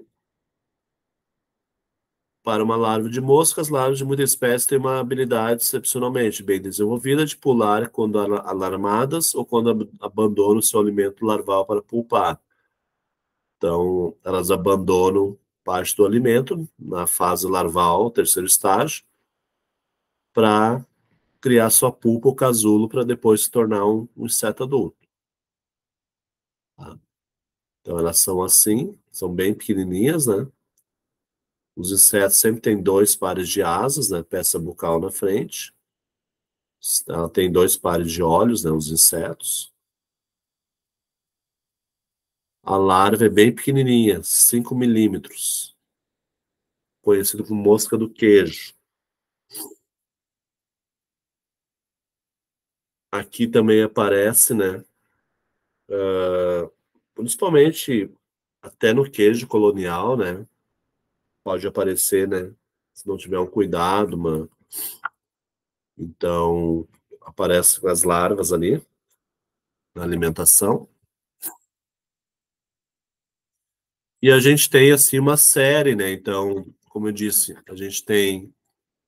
para uma larva de mosca, as larvas de muitas espécies têm uma habilidade excepcionalmente bem desenvolvida de pular quando alarmadas ou quando abandonam seu alimento larval para pulpar. Então, elas abandonam parte do alimento na fase larval, terceiro estágio, para criar sua pulpa ou casulo para depois se tornar um inseto adulto. Tá? Então, elas são assim, são bem pequenininhas, né? Os insetos sempre têm 2 pares de asas, né? Peça bucal na frente. Ela tem 2 pares de olhos, né? Os insetos. A larva é bem pequenininha, 5 milímetros. Conhecido como mosca do queijo. Aqui também aparece, né? Principalmente até no queijo colonial, né? Pode aparecer, né? Se não tiver um cuidado, mano. Então, aparece as larvas ali na alimentação. E a gente tem, assim, uma série, né? Então, como eu disse, a gente tem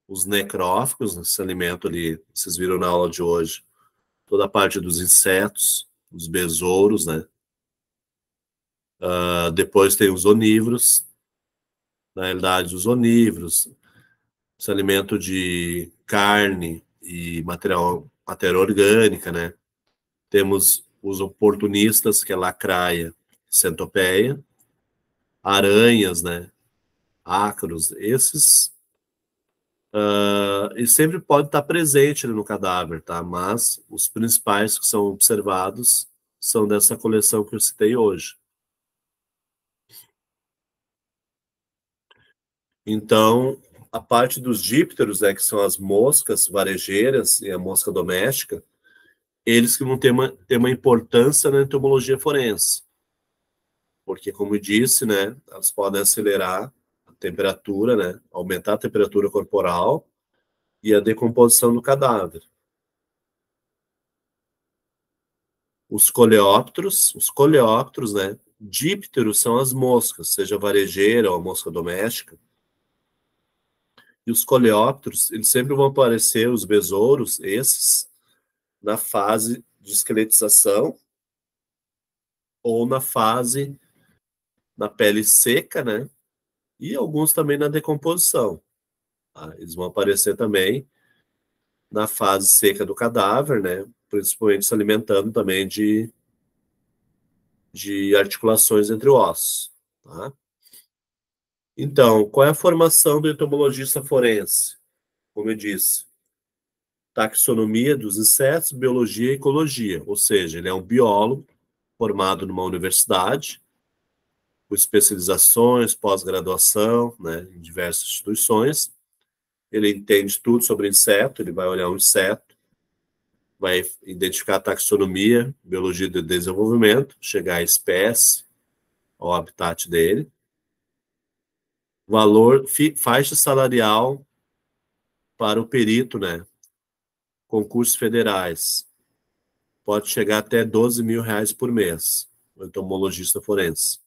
os necrófagos, esse alimento ali, vocês viram na aula de hoje, toda a parte dos insetos, os besouros, né? Depois tem os onívoros, na realidade, os onívoros, esse alimento de carne e matéria orgânica, né? Temos os oportunistas, que é lacraia, centopeia, aranhas, né? Ácaros, esses e sempre pode estar presente ali no cadáver, tá? Mas os principais que são observados são dessa coleção que eu citei hoje. Então, a parte dos dípteros, né, que são as moscas varejeiras e a mosca doméstica, eles que vão ter uma importância na entomologia forense. Porque, como eu disse, né, elas podem acelerar a temperatura, né, aumentar a temperatura corporal e a decomposição do cadáver. Os coleópteros, né? Dípteros são as moscas, seja varejeira ou a mosca doméstica. E os coleópteros, eles sempre vão aparecer, os besouros, esses, na fase de esqueletização ou na fase na pele seca, né? E alguns também na decomposição. Tá? Eles vão aparecer também na fase seca do cadáver, né? Principalmente se alimentando também de articulações entre ossos. Tá? Então, qual é a formação do entomologista forense? Como eu disse, taxonomia dos insetos, biologia e ecologia, ou seja, ele é um biólogo formado numa universidade, com especializações, pós-graduação, né, em diversas instituições. Ele entende tudo sobre inseto, ele vai olhar um inseto, vai identificar a taxonomia, biologia do desenvolvimento, chegar à espécie, ao habitat dele. Valor, faixa salarial para o perito, né? Concursos federais. Pode chegar até 12 mil reais por mês, o entomologista forense.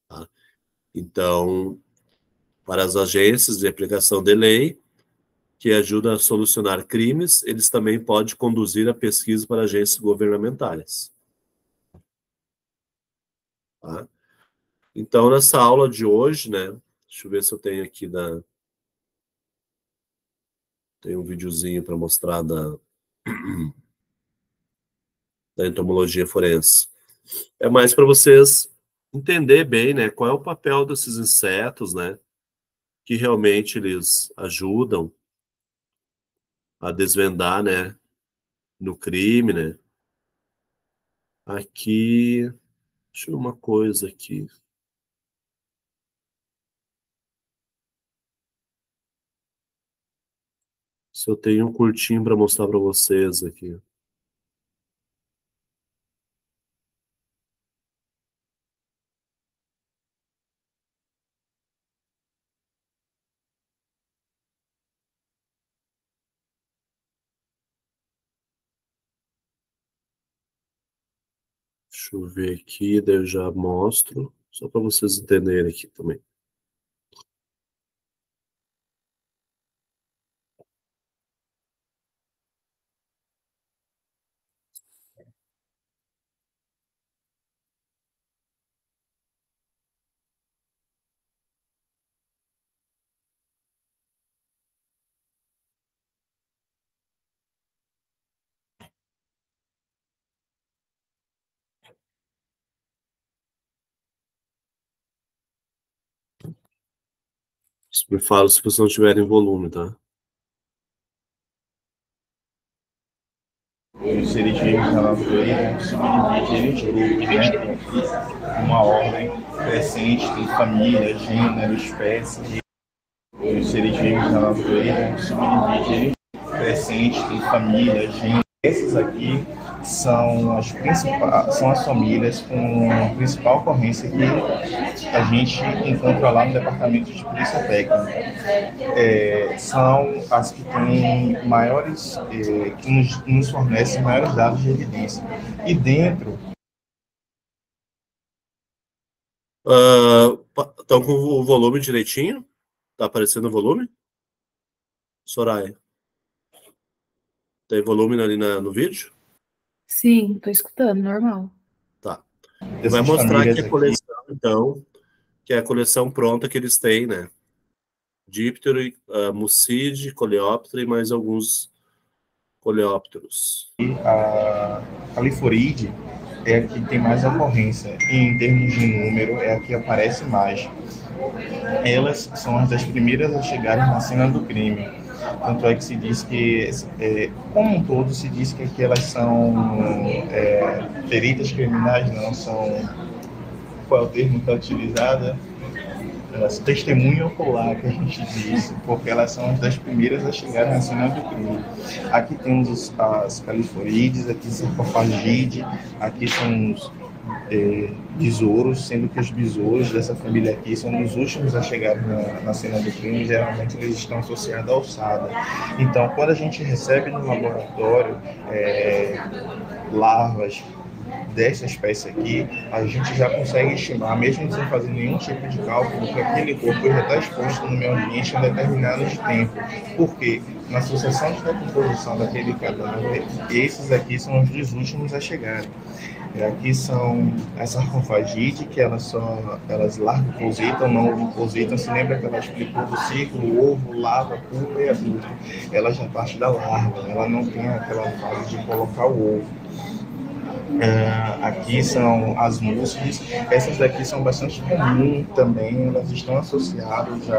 Tá? Então, para as agências de aplicação de lei, que ajudam a solucionar crimes, eles também podem conduzir a pesquisa para agências governamentais. Tá? Então, nessa aula de hoje, né? Deixa eu ver se eu tenho aqui tem um videozinho para mostrar da entomologia forense. É mais para vocês entender bem, né? Qual é o papel desses insetos, né? Que realmente eles ajudam a desvendar, né? No crime, né? Aqui, deixa eu ver uma coisa aqui. Se eu tenho um curtinho para mostrar para vocês aqui. Deixa eu ver aqui, daí eu já mostro, só para vocês entenderem aqui também. Me fala se vocês não tiverem volume, tá? Os seres vivos na natureza são simplesmente grupos, né? Uma ordem crescente, tem família, gênero, espécie. Os seres vivos na natureza são simplesmente crescente, tem família, gênero. Esses aqui são as famílias com a principal ocorrência que a gente encontra lá no Departamento de Polícia Técnica. São as que têm maiores, que nos fornecem maiores dados de evidência. E dentro... Estão com o volume direitinho? Está aparecendo o volume? Soraya? Tem volume ali no vídeo? Sim, tô escutando, normal. Tá. Vai mostrar que a coleção, então, que é a coleção pronta que eles têm, né? Díptero, Mucide, Coleóptero e mais alguns coleópteros. A Califoride é a que tem mais ocorrência, e em termos de número é a que aparece mais. Elas são as das primeiras a chegarem na cena do crime. Tanto é que se diz que, como um todo, se diz que aqui elas são peritas criminais, não são... Qual é o termo que é utilizado? Testemunha ocular, que a gente diz, porque elas são as das primeiras a chegar na cena do crime. Aqui temos as califorídeos, aqui sarcofagide, aqui são os besouros, sendo que os besouros dessa família aqui são os últimos a chegar na cena do crime. Geralmente eles estão associados à alçada. Então, quando a gente recebe no laboratório larvas dessa espécie aqui, a gente já consegue estimar, mesmo sem fazer nenhum tipo de cálculo, que aquele corpo já está exposto no meio ambiente em determinado tempo. Porque na sucessão de decomposição daquele cadáver, esses aqui são os últimos a chegarem. Aqui são as sarcofagite, que elas larvopositam, não ovopositam. Se lembra que ela explicou do ciclo, ovo, larva, pupa e adulto. Ela já parte da larva, ela não tem aquela fase de colocar o ovo. Aqui são as músculas. Essas daqui são bastante comuns também, elas estão associadas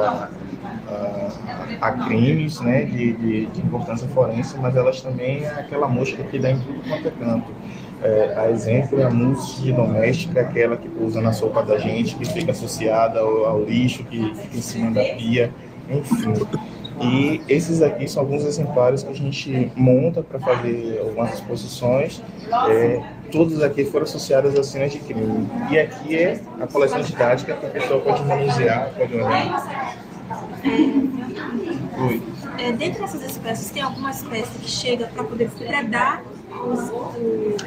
a crimes, né, de importância forense, mas elas também é aquela mosca que dá em tudo quanto é canto. A exemplo é a música doméstica, aquela que pousa na sopa da gente, que fica associada ao lixo que fica em cima da pia, enfim. E esses aqui são alguns exemplares que a gente monta para fazer algumas exposições. Todos aqui foram associados a cenas de crime. E aqui é a coleção didática que a pessoa pode manusear, pode olhar. Dentro dessas espécies, tem alguma espécie que chega para poder predar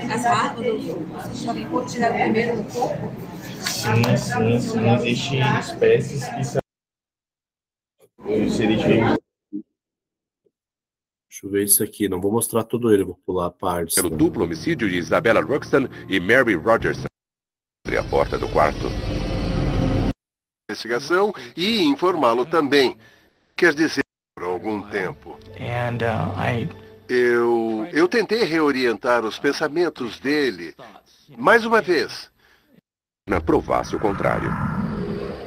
as larvas do jovem corpo tirar primeiro no corpo? Sim. Existem espécies que são... Deixa eu ver isso aqui, não vou mostrar todo ele, vou pular partes. Pelo duplo homicídio de Isabella Ruxton e Mary Rogerson. Abre a porta do quarto. Investigação e informá-lo também. Quer dizer, por algum tempo. Eu tentei reorientar os pensamentos dele. Mais uma vez. Provasse o contrário.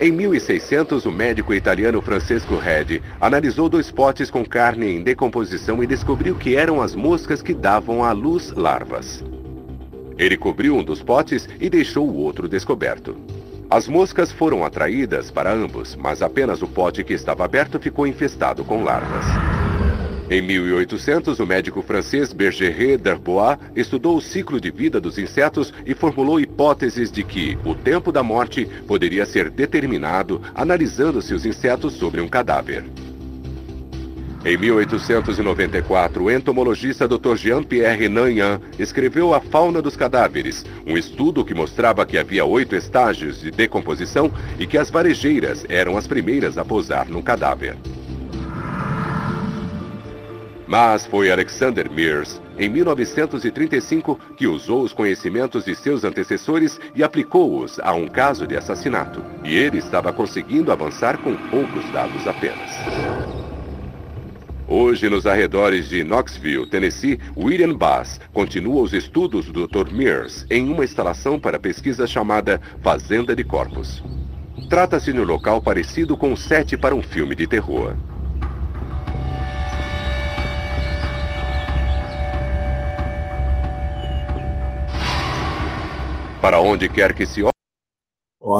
Em 1600, o médico italiano Francesco Redi analisou 2 potes com carne em decomposição e descobriu que eram as moscas que davam à luz larvas. Ele cobriu um dos potes e deixou o outro descoberto. As moscas foram atraídas para ambos, mas apenas o pote que estava aberto ficou infestado com larvas. Em 1800, o médico francês Bergeret d'Herbois estudou o ciclo de vida dos insetos e formulou hipóteses de que o tempo da morte poderia ser determinado analisando-se os insetos sobre um cadáver. Em 1894, o entomologista Dr. Jean-Pierre Nagnan escreveu A Fauna dos Cadáveres, um estudo que mostrava que havia 8 estágios de decomposição e que as varejeiras eram as primeiras a pousar no cadáver. Mas foi Alexander Mears, em 1935, que usou os conhecimentos de seus antecessores e aplicou-os a um caso de assassinato. E ele estava conseguindo avançar com poucos dados apenas. Hoje, nos arredores de Knoxville, Tennessee, William Bass continua os estudos do Dr. Mears em uma instalação para pesquisa chamada Fazenda de Corpos. Trata-se de um local parecido com o set para um filme de terror. Para onde quer que se olhe...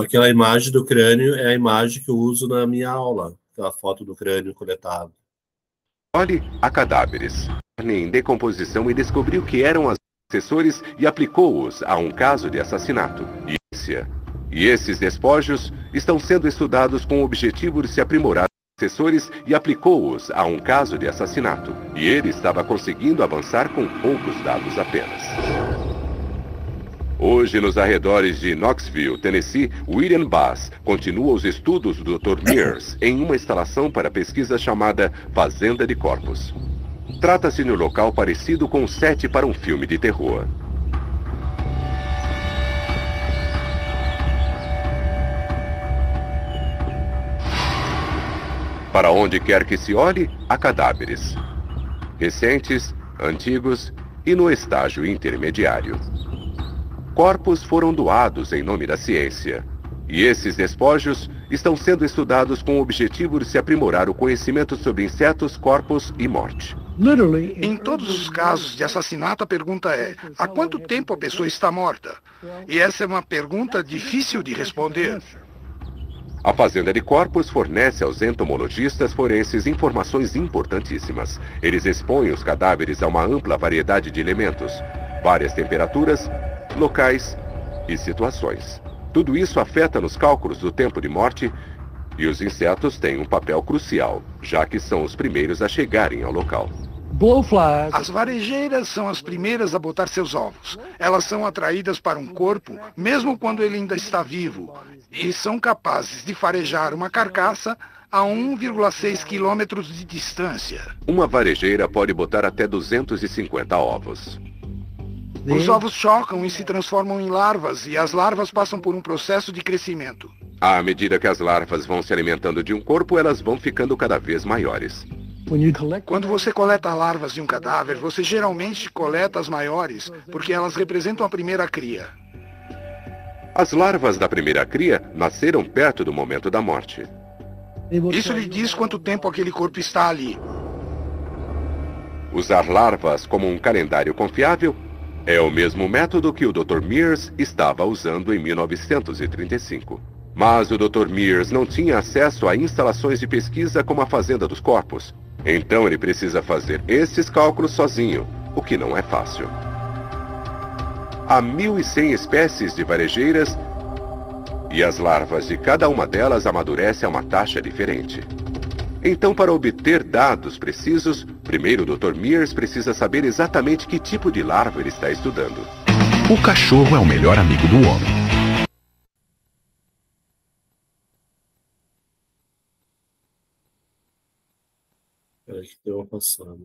Aquela imagem do crânio é a imagem que eu uso na minha aula. Aquela foto do crânio coletado. Olhe a cadáveres. Em decomposição e descobriu que eram as assessores e aplicou-os a um caso de assassinato. E esses despojos estão sendo estudados com o objetivo de se aprimorar assessores e aplicou-os a um caso de assassinato. E ele estava conseguindo avançar com poucos dados apenas. Hoje, nos arredores de Knoxville, Tennessee, William Bass continua os estudos do Dr. Mears em uma instalação para pesquisa chamada Fazenda de Corpos. Trata-se de um local parecido com um set para um filme de terror. Para onde quer que se olhe, há cadáveres. Recentes, antigos e no estágio intermediário. Corpos foram doados em nome da ciência. E esses despojos estão sendo estudados com o objetivo de se aprimorar o conhecimento sobre insetos, corpos e morte. Em todos os casos de assassinato, a pergunta é: há quanto tempo a pessoa está morta? E essa é uma pergunta difícil de responder. A Fazenda de Corpos fornece aos entomologistas forenses informações importantíssimas. Eles expõem os cadáveres a uma ampla variedade de elementos, várias temperaturas, locais e situações. Tudo isso afeta nos cálculos do tempo de morte e os insetos têm um papel crucial, já que são os primeiros a chegarem ao local. As varejeiras são as primeiras a botar seus ovos. Elas são atraídas para um corpo, mesmo quando ele ainda está vivo, e são capazes de farejar uma carcaça a 1,6 quilômetros de distância. Uma varejeira pode botar até 250 ovos. Os ovos chocam e se transformam em larvas, e as larvas passam por um processo de crescimento. À medida que as larvas vão se alimentando de um corpo, elas vão ficando cada vez maiores. Quando você coleta larvas de um cadáver, você geralmente coleta as maiores, porque elas representam a primeira cria. As larvas da primeira cria nasceram perto do momento da morte. Isso lhe diz quanto tempo aquele corpo está ali. Usar larvas como um calendário confiável é o mesmo método que o Dr. Mears estava usando em 1935. Mas o Dr. Mears não tinha acesso a instalações de pesquisa como a Fazenda dos Corpos. Então ele precisa fazer esses cálculos sozinho, o que não é fácil. Há 1.100 espécies de varejeiras e as larvas de cada uma delas amadurecem a uma taxa diferente. Então, para obter dados precisos, primeiro o Dr. Mears precisa saber exatamente que tipo de larva ele está estudando. O cachorro é o melhor amigo do homem. Acho que deu uma passada.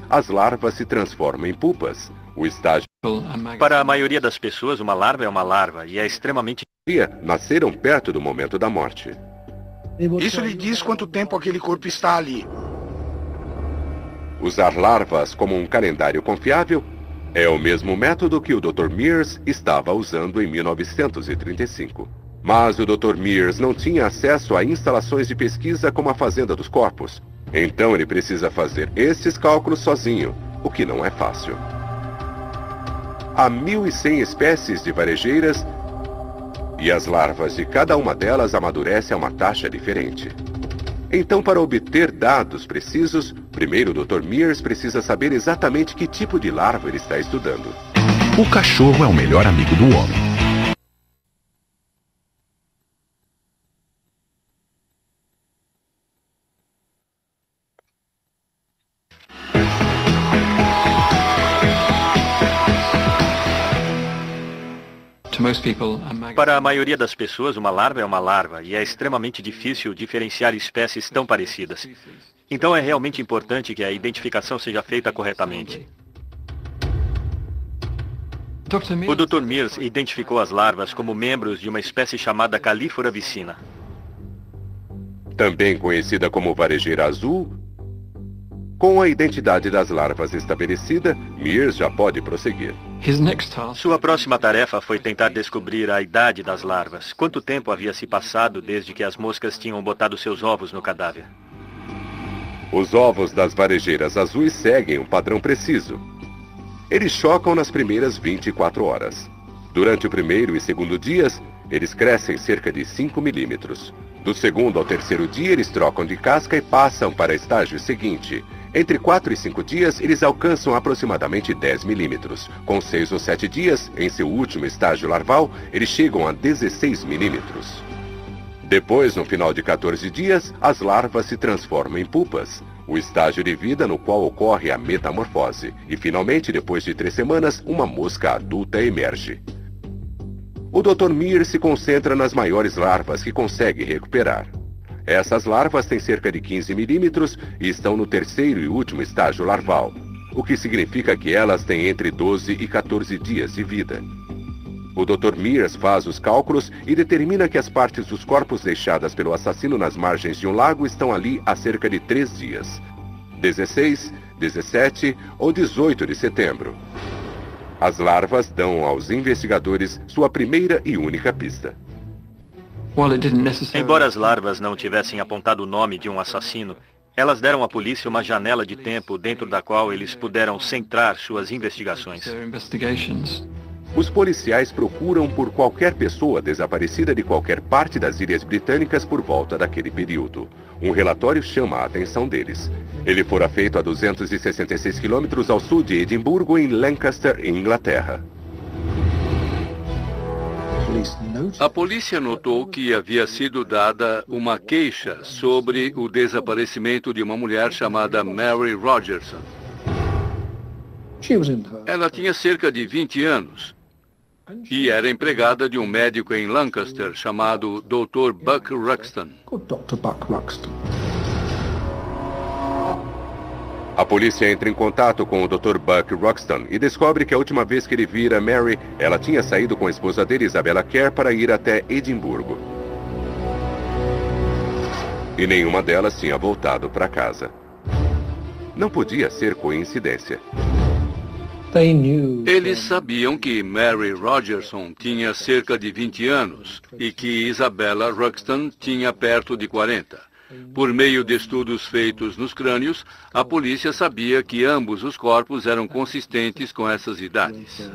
As larvas se transformam em pupas. O estágio... Para a maioria das pessoas, uma larva é uma larva e é extremamente... Nasceram perto do momento da morte. Isso lhe diz quanto tempo aquele corpo está ali. Usar larvas como um calendário confiável é o mesmo método que o Dr. Mears estava usando em 1935. Mas o Dr. Mears não tinha acesso a instalações de pesquisa como a Fazenda dos Corpos. Então ele precisa fazer esses cálculos sozinho, o que não é fácil. Há 1.100 espécies de varejeiras e as larvas de cada uma delas amadurecem a uma taxa diferente. Então, para obter dados precisos, primeiro o Dr. Mears precisa saber exatamente que tipo de larva ele está estudando. O cachorro é o melhor amigo do homem. Para a maioria das pessoas, uma larva é uma larva e é extremamente difícil diferenciar espécies tão parecidas. Então é realmente importante que a identificação seja feita corretamente. O Dr. Mears identificou as larvas como membros de uma espécie chamada Calífora vicina. Também conhecida como varejeira azul. Com a identidade das larvas estabelecida, Mears já pode prosseguir. Sua próxima tarefa foi tentar descobrir a idade das larvas. Quanto tempo havia se passado desde que as moscas tinham botado seus ovos no cadáver? Os ovos das varejeiras azuis seguem um padrão preciso. Eles chocam nas primeiras 24 horas. Durante o primeiro e segundo dias, eles crescem cerca de 5 milímetros. Do segundo ao terceiro dia, eles trocam de casca e passam para o estágio seguinte. Entre 4 e 5 dias, eles alcançam aproximadamente 10 milímetros. Com 6 ou 7 dias, em seu último estágio larval, eles chegam a 16 milímetros. Depois, no final de 14 dias, as larvas se transformam em pupas, o estágio de vida no qual ocorre a metamorfose. E, finalmente, depois de 3 semanas, uma mosca adulta emerge. O Dr. Mears se concentra nas maiores larvas que consegue recuperar. Essas larvas têm cerca de 15 milímetros e estão no terceiro e último estágio larval, o que significa que elas têm entre 12 e 14 dias de vida. O Dr. Mears faz os cálculos e determina que as partes dos corpos deixadas pelo assassino nas margens de um lago estão ali há cerca de 3 dias. 16, 17 ou 18 de setembro. As larvas dão aos investigadores sua primeira e única pista. Embora as larvas não tivessem apontado o nome de um assassino, elas deram à polícia uma janela de tempo dentro da qual eles puderam centrar suas investigações. Os policiais procuram por qualquer pessoa desaparecida de qualquer parte das Ilhas Britânicas por volta daquele período. Um relatório chama a atenção deles. Ele fora feito a 266 quilômetros ao sul de Edimburgo, em Lancaster, Inglaterra. A polícia notou que havia sido dada uma queixa sobre o desaparecimento de uma mulher chamada Mary Rogerson. Ela tinha cerca de 20 anos e era empregada de um médico em Lancaster chamado Dr. Buck Ruxton. A polícia entra em contato com o Dr. Buck Ruxton e descobre que a última vez que ele vira Mary, ela tinha saído com a esposa dele, Isabella Kerr, para ir até Edimburgo. E nenhuma delas tinha voltado para casa. Não podia ser coincidência. Eles sabiam que Mary Rogerson tinha cerca de 20 anos e que Isabella Ruxton tinha perto de 40. Por meio de estudos feitos nos crânios, a polícia sabia que ambos os corpos eram consistentes com essas idades.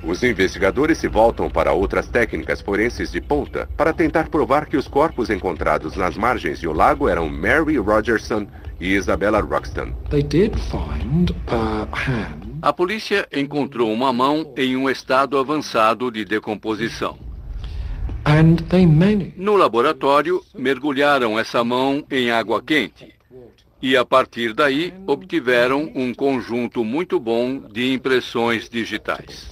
Os investigadores se voltam para outras técnicas forenses de ponta para tentar provar que os corpos encontrados nas margens do lago eram Mary Rogerson e Isabella Ruxton. A polícia encontrou uma mão em um estado avançado de decomposição. No laboratório, mergulharam essa mão em água quente e, a partir daí, obtiveram um conjunto muito bom de impressões digitais.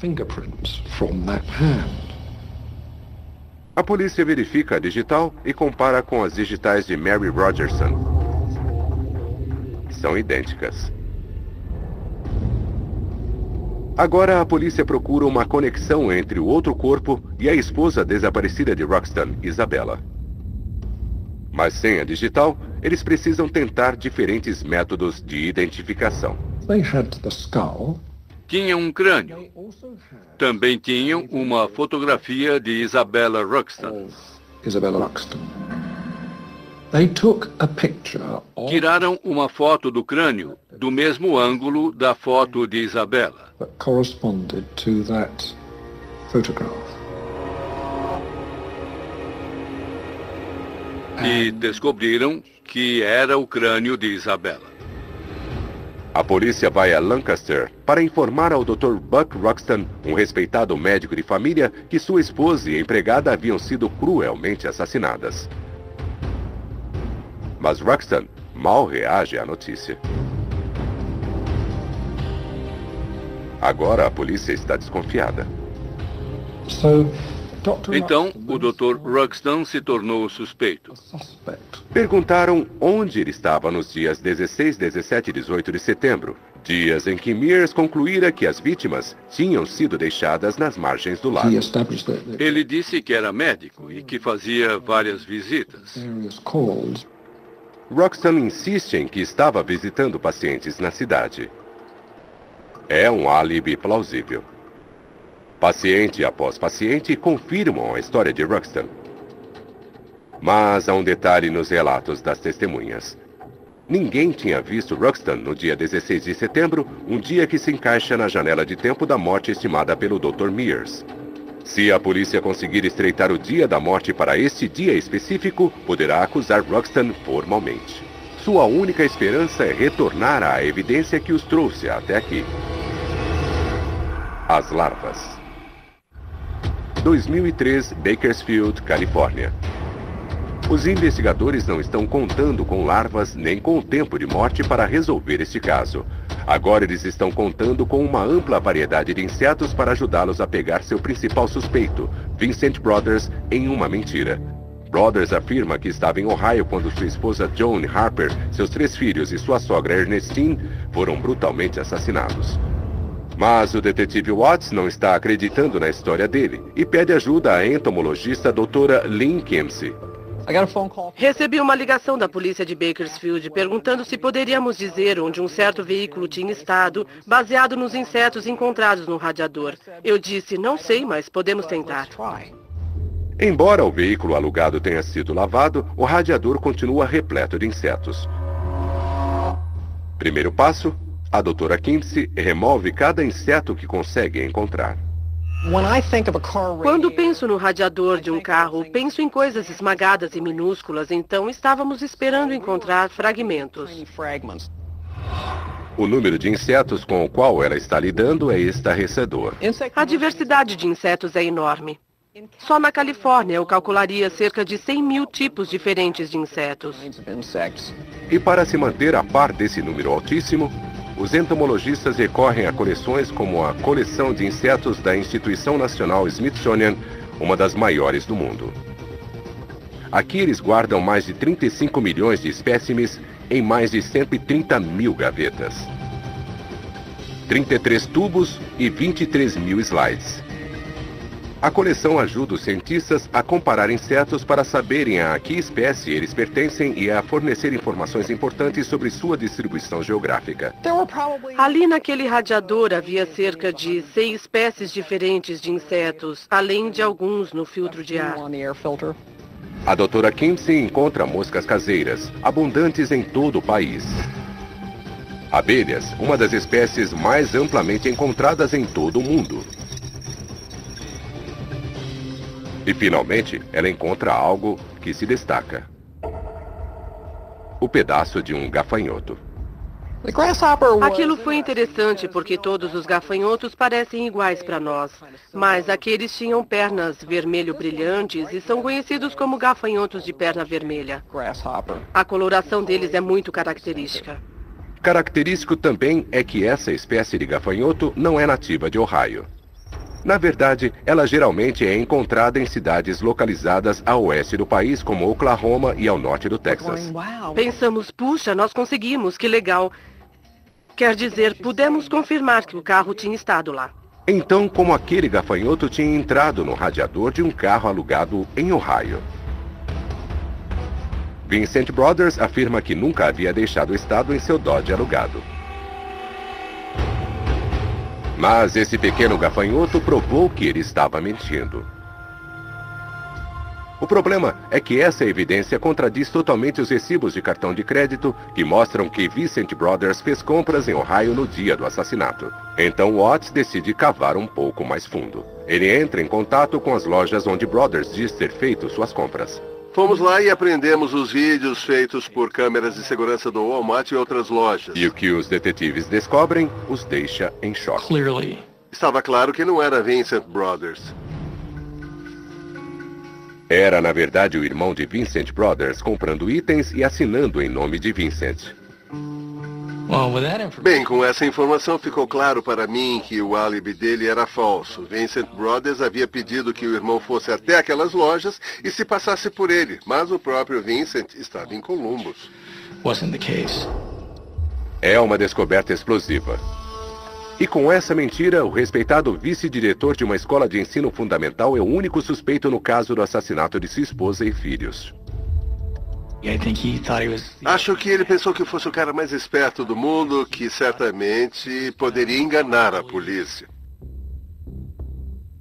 A polícia verifica a digital e compara com as digitais de Mary Rogerson. São idênticas. Agora a polícia procura uma conexão entre o outro corpo e a esposa desaparecida de Ruxton, Isabella. Mas sem a digital, eles precisam tentar diferentes métodos de identificação. Tinham um crânio. Também tinham uma fotografia de Isabella Ruxton. Tiraram uma foto do crânio do mesmo ângulo da foto de Isabella. E descobriram que era o crânio de Isabella. A polícia vai a Lancaster para informar ao Dr. Buck Ruxton, um respeitado médico de família, que sua esposa e empregada haviam sido cruelmente assassinadas. Mas Ruxton mal reage à notícia. Agora a polícia está desconfiada. Então, o Dr. Ruxton se tornou suspeito. Perguntaram onde ele estava nos dias 16, 17 e 18 de setembro, dias em que Mears concluíra que as vítimas tinham sido deixadas nas margens do lago. Ele disse que era médico e que fazia várias visitas. Ruxton insiste em que estava visitando pacientes na cidade. É um álibi plausível. Paciente após paciente confirmam a história de Ruxton. Mas há um detalhe nos relatos das testemunhas. Ninguém tinha visto Ruxton no dia 16 de setembro, um dia que se encaixa na janela de tempo da morte estimada pelo Dr. Mears. Se a polícia conseguir estreitar o dia da morte para este dia específico, poderá acusar Ruxton formalmente. Sua única esperança é retornar à evidência que os trouxe até aqui. As larvas. 2003, Bakersfield, Califórnia. Os investigadores não estão contando com larvas nem com o tempo de morte para resolver este caso. Agora eles estão contando com uma ampla variedade de insetos para ajudá-los a pegar seu principal suspeito, Vincent Brothers, em uma mentira. Brothers afirma que estava em Ohio quando sua esposa Joan Harper, seus 3 filhos e sua sogra Ernestine foram brutalmente assassinados. Mas o detetive Watts não está acreditando na história dele e pede ajuda à entomologista doutora Lynn Kempsey. Recebi uma ligação da polícia de Bakersfield perguntando se poderíamos dizer onde um certo veículo tinha estado, baseado nos insetos encontrados no radiador. Eu disse, não sei, mas podemos tentar. Embora o veículo alugado tenha sido lavado, o radiador continua repleto de insetos. Primeiro passo, a doutora Kempsey remove cada inseto que consegue encontrar. Quando penso no radiador de um carro, penso em coisas esmagadas e minúsculas, então estávamos esperando encontrar fragmentos. O número de insetos com o qual ela está lidando é estarrecedor. A diversidade de insetos é enorme. Só na Califórnia eu calcularia cerca de 100 mil tipos diferentes de insetos. E para se manter a par desse número altíssimo, os entomologistas recorrem a coleções como a coleção de insetos da Instituição Nacional Smithsonian, uma das maiores do mundo. Aqui eles guardam mais de 35 milhões de espécimes em mais de 130 mil gavetas, 33 tubos e 23 mil slides. A coleção ajuda os cientistas a comparar insetos para saberem a que espécie eles pertencem e a fornecer informações importantes sobre sua distribuição geográfica. Ali naquele radiador havia cerca de 100 espécies diferentes de insetos, além de alguns no filtro de ar. A doutora Kempsey encontra moscas caseiras, abundantes em todo o país. Abelhas, uma das espécies mais amplamente encontradas em todo o mundo. E, finalmente, ela encontra algo que se destaca. O pedaço de um gafanhoto. Aquilo foi interessante porque todos os gafanhotos parecem iguais para nós, mas aqueles tinham pernas vermelho brilhantes e são conhecidos como gafanhotos de perna vermelha. A coloração deles é muito característica. Característico também é que essa espécie de gafanhoto não é nativa de Ohio. Na verdade, ela geralmente é encontrada em cidades localizadas a oeste do país, como Oklahoma e ao norte do Texas. Pensamos, puxa, nós conseguimos, que legal. Quer dizer, pudemos confirmar que o carro tinha estado lá. Então, como aquele gafanhoto tinha entrado no radiador de um carro alugado em Ohio. Vincent Brothers afirma que nunca havia deixado o estado em seu Dodge alugado. Mas esse pequeno gafanhoto provou que ele estava mentindo. O problema é que essa evidência contradiz totalmente os recibos de cartão de crédito que mostram que Vincent Brothers fez compras em Ohio no dia do assassinato. Então Watts decide cavar um pouco mais fundo. Ele entra em contato com as lojas onde Brothers diz ter feito suas compras. Fomos lá e apreendemos os vídeos feitos por câmeras de segurança do Walmart e outras lojas. E o que os detetives descobrem os deixa em choque. Estava claro que não era Vincent Brothers. Era, na verdade, o irmão de Vincent Brothers comprando itens e assinando em nome de Vincent. Bem, com essa informação ficou claro para mim que o álibi dele era falso. Vincent Brothers havia pedido que o irmão fosse até aquelas lojas e se passasse por ele, mas o próprio Vincent estava em Columbus. É uma descoberta explosiva. E com essa mentira, o respeitado vice-diretor de uma escola de ensino fundamental é o único suspeito no caso do assassinato de sua esposa e filhos. Acho que ele pensou que fosse o cara mais esperto do mundo, que certamente poderia enganar a polícia.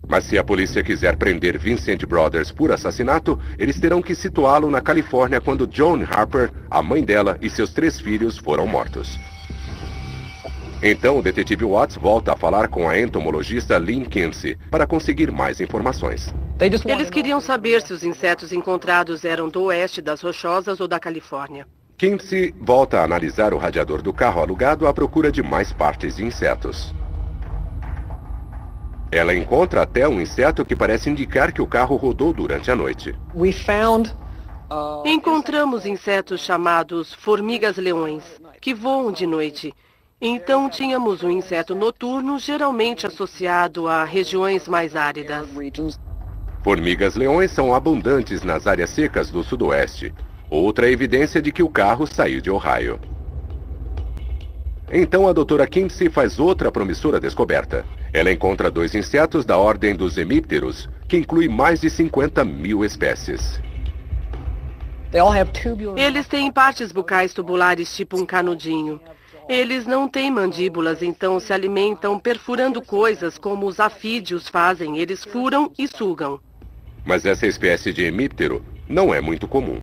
Mas se a polícia quiser prender Vincent Brothers por assassinato, eles terão que situá-lo na Califórnia quando Joan Harper, a mãe dela e seus 3 filhos foram mortos. Então o detetive Watts volta a falar com a entomologista Lynn Kinsey para conseguir mais informações. Eles queriam saber se os insetos encontrados eram do oeste das Rochosas ou da Califórnia. Kinsey volta a analisar o radiador do carro alugado à procura de mais partes de insetos. Ela encontra até um inseto que parece indicar que o carro rodou durante a noite. Encontramos insetos chamados formigas-leões, que voam de noite. Então tínhamos um inseto noturno, geralmente associado a regiões mais áridas. Formigas-leões são abundantes nas áreas secas do sudoeste. Outra evidência de que o carro saiu de Ohio. Então a doutora Kinsey faz outra promissora descoberta. Ela encontra 2 insetos da ordem dos hemípteros, que inclui mais de 50 mil espécies. Eles têm partes bucais tubulares tipo um canudinho. Eles não têm mandíbulas, então se alimentam perfurando coisas como os afídeos fazem. Eles furam e sugam. Mas essa espécie de hemíptero não é muito comum.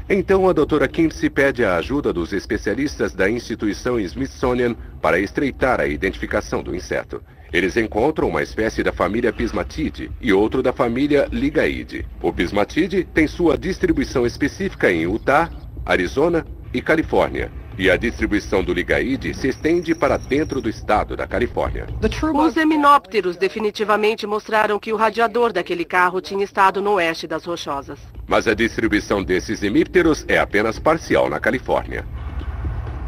Então a doutora Kinsey pede a ajuda dos especialistas da instituição Smithsonian para estreitar a identificação do inseto. Eles encontram uma espécie da família Pismatidae e outro da família Ligaidae. O Pismatidae tem sua distribuição específica em Utah, Arizona e Califórnia. E a distribuição do Ligaidae se estende para dentro do estado da Califórnia. Os eminópteros definitivamente mostraram que o radiador daquele carro tinha estado no oeste das Rochosas. Mas a distribuição desses hemípteros é apenas parcial na Califórnia.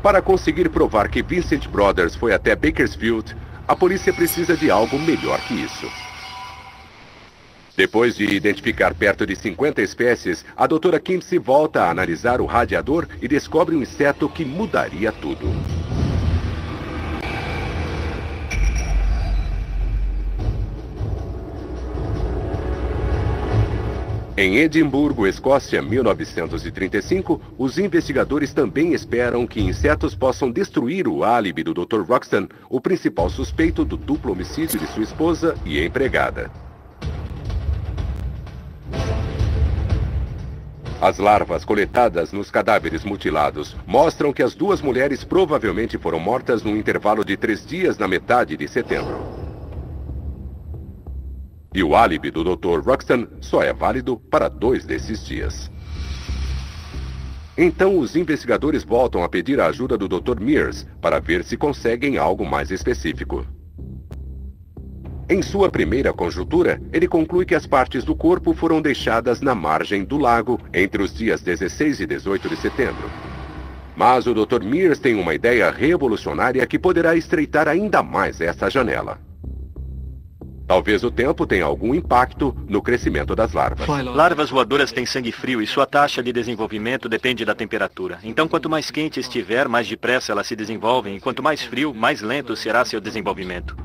Para conseguir provar que Vincent Brothers foi até Bakersfield, a polícia precisa de algo melhor que isso. Depois de identificar perto de 50 espécies, a doutora Kinsey volta a analisar o radiador e descobre um inseto que mudaria tudo. Em Edimburgo, Escócia, 1935, os investigadores também esperam que insetos possam destruir o álibi do Dr. Ruxton, o principal suspeito do duplo homicídio de sua esposa e empregada. As larvas coletadas nos cadáveres mutilados mostram que as 2 mulheres provavelmente foram mortas num intervalo de 3 dias na metade de setembro. E o álibi do Dr. Ruxton só é válido para 2 desses dias. Então os investigadores voltam a pedir a ajuda do Dr. Mears para ver se conseguem algo mais específico. Em sua primeira conjuntura, ele conclui que as partes do corpo foram deixadas na margem do lago entre os dias 16 e 18 de setembro. Mas o Dr. Mears tem uma ideia revolucionária que poderá estreitar ainda mais essa janela. Talvez o tempo tenha algum impacto no crescimento das larvas. Larvas voadoras têm sangue frio e sua taxa de desenvolvimento depende da temperatura. Então, quanto mais quente estiver, mais depressa elas se desenvolvem, e quanto mais frio, mais lento será seu desenvolvimento.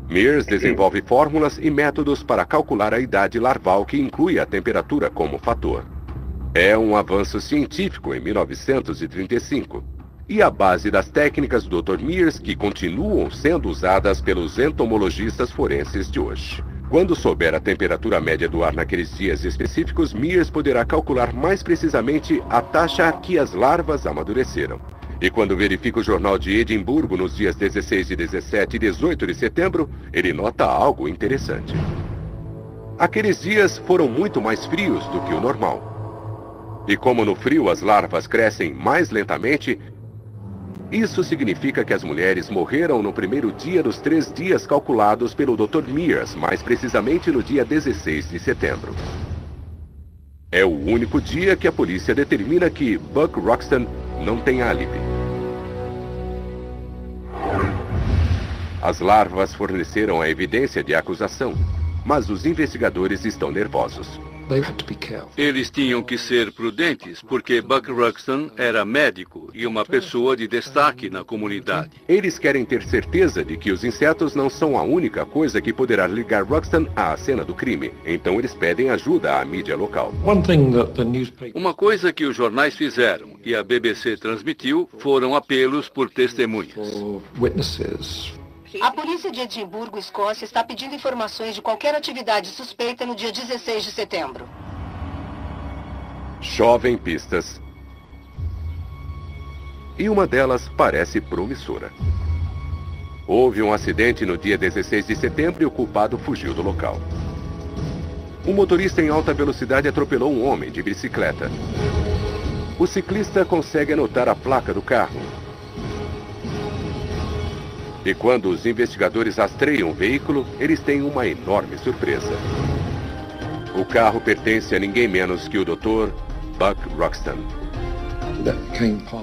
Mears desenvolve fórmulas e métodos para calcular a idade larval que inclui a temperatura como fator. É um avanço científico em 1935. E a base das técnicas do Dr. Mears que continuam sendo usadas pelos entomologistas forenses de hoje. Quando souber a temperatura média do ar naqueles dias específicos, Mears poderá calcular mais precisamente a taxa a que as larvas amadureceram. E quando verifica o jornal de Edimburgo nos dias 16, 17 e 18 de setembro, ele nota algo interessante. Aqueles dias foram muito mais frios do que o normal. E como no frio as larvas crescem mais lentamente, isso significa que as mulheres morreram no primeiro dia dos 3 dias calculados pelo Dr. Mears, mais precisamente no dia 16 de setembro. É o único dia que a polícia determina que Buck Ruxton não tem álibi. As larvas forneceram a evidência de acusação, mas os investigadores estão nervosos. Eles tinham que ser prudentes, porque Buck Ruxton era médico e uma pessoa de destaque na comunidade. Eles querem ter certeza de que os insetos não são a única coisa que poderá ligar Ruxton à cena do crime. Então eles pedem ajuda à mídia local. Uma coisa que os jornais fizeram e a BBC transmitiu foram apelos por testemunhas. A polícia de Edimburgo, Escócia, está pedindo informações de qualquer atividade suspeita no dia 16 de setembro. Chovem pistas. E uma delas parece promissora. Houve um acidente no dia 16 de setembro e o culpado fugiu do local. Um motorista em alta velocidade atropelou um homem de bicicleta. O ciclista consegue anotar a placa do carro. E quando os investigadores rastreiam o veículo, eles têm uma enorme surpresa. O carro pertence a ninguém menos que o Dr. Buck Ruxton.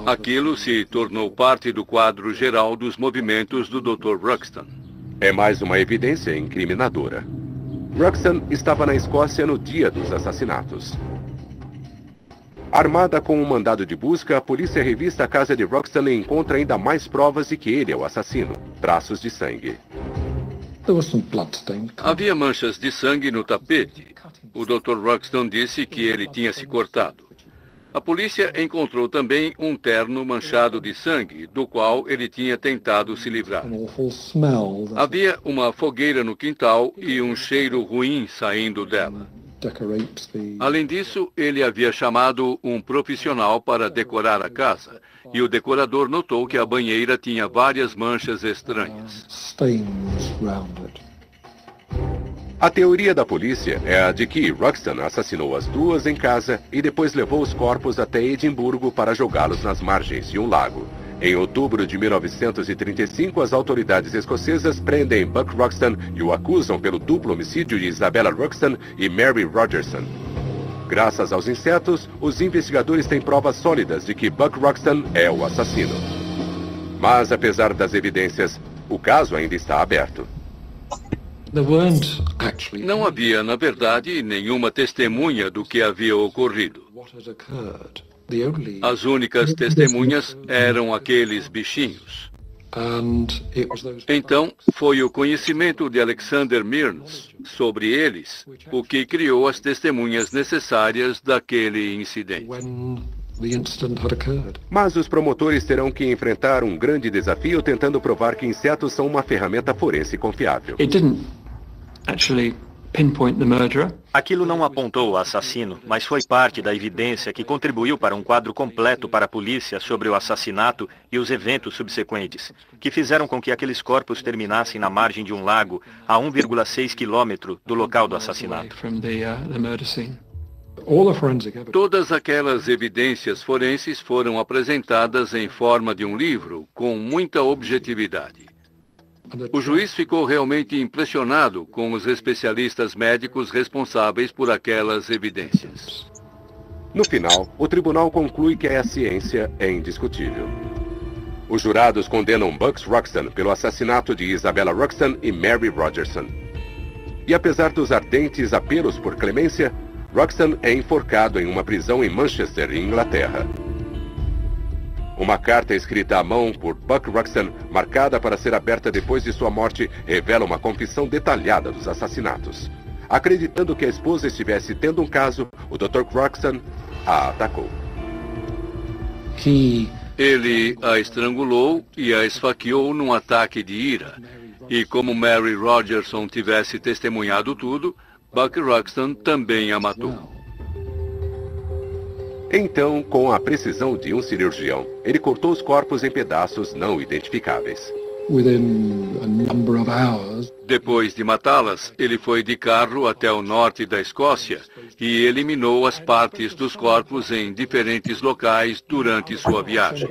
Aquilo se tornou parte do quadro geral dos movimentos do Dr. Ruxton. É mais uma evidência incriminadora. Ruxton estava na Escócia no dia dos assassinatos. Armada com um mandado de busca, a polícia revista a casa de Ruxton e encontra ainda mais provas de que ele é o assassino. Traços de sangue. Havia manchas de sangue no tapete. O Dr. Ruxton disse que ele tinha se cortado. A polícia encontrou também um terno manchado de sangue, do qual ele tinha tentado se livrar. Havia uma fogueira no quintal e um cheiro ruim saindo dela. Além disso, ele havia chamado um profissional para decorar a casa, e o decorador notou que a banheira tinha várias manchas estranhas. A teoria da polícia é a de que Ruxton assassinou as duas em casa e depois levou os corpos até Edimburgo para jogá-los nas margens de um lago. Em outubro de 1935, as autoridades escocesas prendem Buck Ruxton e o acusam pelo duplo homicídio de Isabella Ruxton e Mary Rogerson. Graças aos insetos, os investigadores têm provas sólidas de que Buck Ruxton é o assassino. Mas, apesar das evidências, o caso ainda está aberto. Não havia, na verdade, nenhuma testemunha do que havia ocorrido. As únicas testemunhas eram aqueles bichinhos. Então, foi o conhecimento de Alexander Mearns sobre eles o que criou as testemunhas necessárias daquele incidente. Mas os promotores terão que enfrentar um grande desafio tentando provar que insetos são uma ferramenta forense confiável. Aquilo não apontou o assassino, mas foi parte da evidência que contribuiu para um quadro completo para a polícia sobre o assassinato e os eventos subsequentes, que fizeram com que aqueles corpos terminassem na margem de um lago a 1,6 quilômetro do local do assassinato. Todas aquelas evidências forenses foram apresentadas em forma de um livro com muita objetividade. O juiz ficou realmente impressionado com os especialistas médicos responsáveis por aquelas evidências. No final, o tribunal conclui que a ciência é indiscutível. Os jurados condenam Buck Ruxton pelo assassinato de Isabella Ruxton e Mary Rogerson. E apesar dos ardentes apelos por clemência, Ruxton é enforcado em uma prisão em Manchester, Inglaterra. Uma carta escrita à mão por Buck Ruxton, marcada para ser aberta depois de sua morte, revela uma confissão detalhada dos assassinatos. Acreditando que a esposa estivesse tendo um caso, o Dr. Ruxton a atacou. Ele a estrangulou e a esfaqueou num ataque de ira. E como Mary Rogerson tivesse testemunhado tudo, Buck Ruxton também a matou. Então, com a precisão de um cirurgião, ele cortou os corpos em pedaços não identificáveis. Depois de matá-las, ele foi de carro até o norte da Escócia e eliminou as partes dos corpos em diferentes locais durante sua viagem.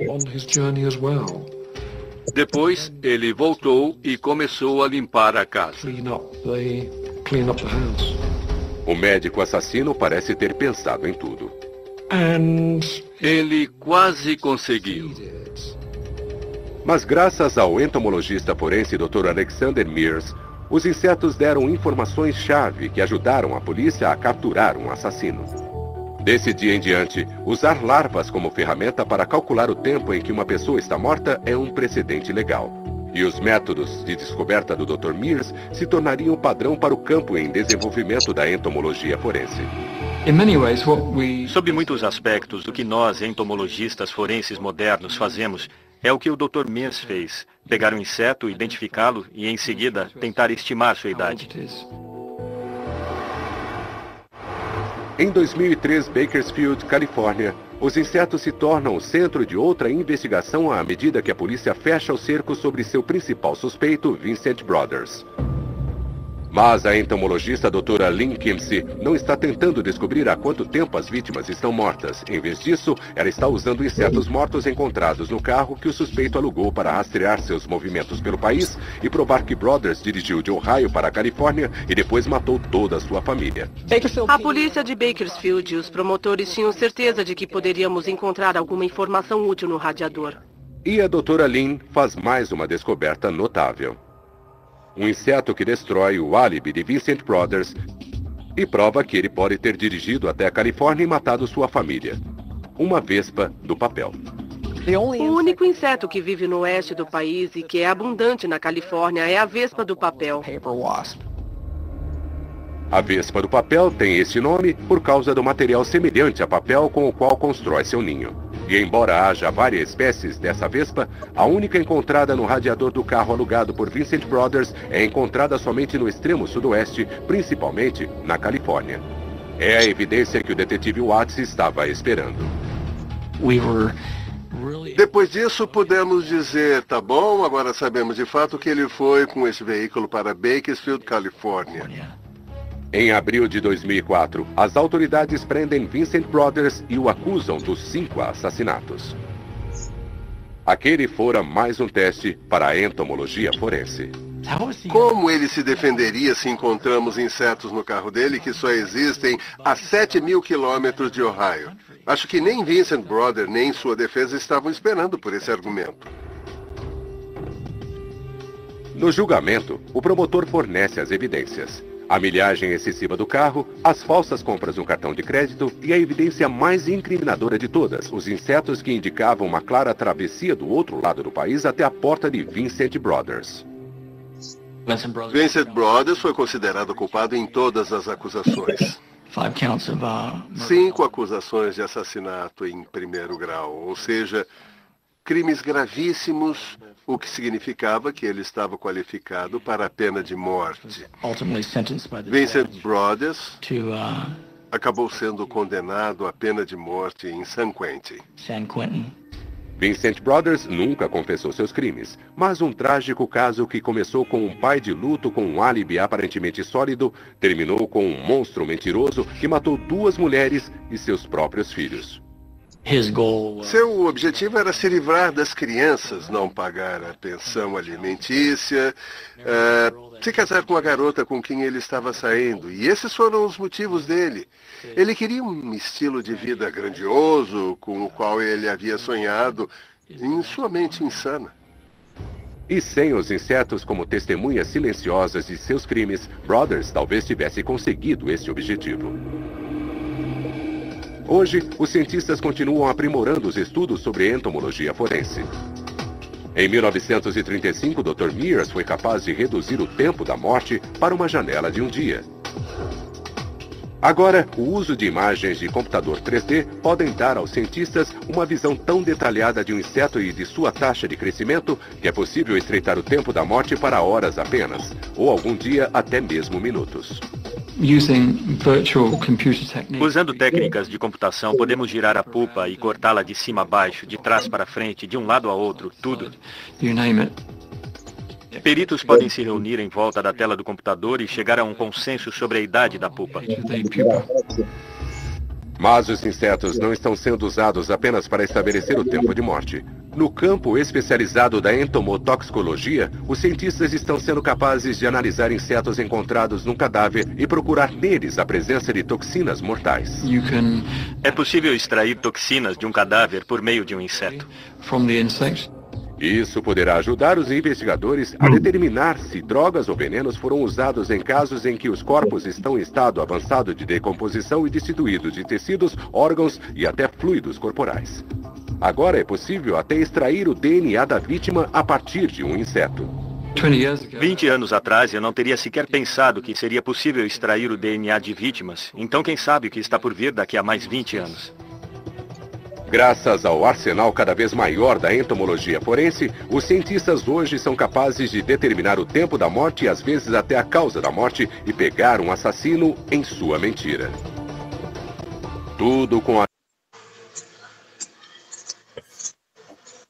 Depois, ele voltou e começou a limpar a casa. O médico assassino parece ter pensado em tudo. Ele quase conseguiu. Mas graças ao entomologista forense Dr. Alexander Mearns, os insetos deram informações-chave que ajudaram a polícia a capturar um assassino. Desse dia em diante, usar larvas como ferramenta para calcular o tempo em que uma pessoa está morta é um precedente legal. E os métodos de descoberta do Dr. Mearns se tornariam padrão para o campo em desenvolvimento da entomologia forense. Sob muitos aspectos, o que nós, entomologistas forenses modernos, fazemos é o que o Dr. Mearns fez. Pegar um inseto, identificá-lo e, em seguida, tentar estimar sua idade. Em 2003, Bakersfield, Califórnia, Os insetos se tornam o centro de outra investigação à medida que a polícia fecha o cerco sobre seu principal suspeito, Vincent Brothers. Mas a entomologista doutora Lynn Kimsey não está tentando descobrir há quanto tempo as vítimas estão mortas. Em vez disso, ela está usando insetos mortos encontrados no carro que o suspeito alugou para rastrear seus movimentos pelo país e provar que Brothers dirigiu de Ohio para a Califórnia e depois matou toda a sua família. A polícia de Bakersfield e os promotores tinham certeza de que poderíamos encontrar alguma informação útil no radiador. E a doutora Lynn faz mais uma descoberta notável. Um inseto que destrói o álibi de Vincent Brothers e prova que ele pode ter dirigido até a Califórnia e matado sua família. Uma vespa do papel. O único inseto que vive no oeste do país e que é abundante na Califórnia é a vespa do papel. A vespa do papel tem esse nome por causa do material semelhante a papel com o qual constrói seu ninho. E embora haja várias espécies dessa vespa, a única encontrada no radiador do carro alugado por Vincent Brothers é encontrada somente no extremo sudoeste, principalmente na Califórnia. É a evidência que o detetive Watts estava esperando. Depois disso, pudemos dizer, tá bom, agora sabemos de fato que ele foi com esse veículo para Bakersfield, Califórnia. Em abril de 2004, as autoridades prendem Vincent Brothers e o acusam dos 5 assassinatos. Aquele fora mais um teste para a entomologia forense. Como ele se defenderia se encontramos insetos no carro dele que só existem a 7.000 quilômetros de Ohio? Acho que nem Vincent Brothers nem sua defesa estavam esperando por esse argumento. No julgamento, o promotor fornece as evidências. A milhagem excessiva do carro, as falsas compras no cartão de crédito e a evidência mais incriminadora de todas, os insetos que indicavam uma clara travessia do outro lado do país até a porta de Vincent Brothers. Vincent Brothers foi considerado culpado em todas as acusações. 5 acusações de assassinato em primeiro grau, ou seja, crimes gravíssimos, o que significava que ele estava qualificado para a pena de morte. Vincent Brothers acabou sendo condenado à pena de morte em San Quentin. Vincent Brothers nunca confessou seus crimes, mas um trágico caso que começou com um pai de luto com um álibi aparentemente sólido, terminou com um monstro mentiroso que matou 2 mulheres e seus próprios filhos. Seu objetivo era se livrar das crianças, não pagar a pensão alimentícia, se casar com a garota com quem ele estava saindo. E esses foram os motivos dele. Ele queria um estilo de vida grandioso, com o qual ele havia sonhado, em sua mente insana. E sem os insetos como testemunhas silenciosas de seus crimes, Brothers talvez tivesse conseguido esse objetivo. Hoje, os cientistas continuam aprimorando os estudos sobre entomologia forense. Em 1935, Dr. Mears foi capaz de reduzir o tempo da morte para uma janela de um dia. Agora, o uso de imagens de computador 3D podem dar aos cientistas uma visão tão detalhada de um inseto e de sua taxa de crescimento que é possível estreitar o tempo da morte para horas apenas, ou algum dia até mesmo minutos. Usando técnicas de computação, podemos girar a pupa e cortá-la de cima a baixo, de trás para frente, de um lado a outro, tudo. Peritos podem se reunir em volta da tela do computador e chegar a um consenso sobre a idade da pupa. Mas os insetos não estão sendo usados apenas para estabelecer o tempo de morte. No campo especializado da entomotoxicologia, os cientistas estão sendo capazes de analisar insetos encontrados num cadáver e procurar neles a presença de toxinas mortais. É possível extrair toxinas de um cadáver por meio de um inseto. Isso poderá ajudar os investigadores a determinar se drogas ou venenos foram usados em casos em que os corpos estão em estado avançado de decomposição e destituídos de tecidos, órgãos e até fluidos corporais. Agora é possível até extrair o DNA da vítima a partir de um inseto. 20 anos atrás, eu não teria sequer pensado que seria possível extrair o DNA de vítimas. Então quem sabe o que está por vir daqui a mais 20 anos. Graças ao arsenal cada vez maior da entomologia forense, os cientistas hoje são capazes de determinar o tempo da morte e às vezes até a causa da morte e pegar um assassino em sua mentira. Tudo com a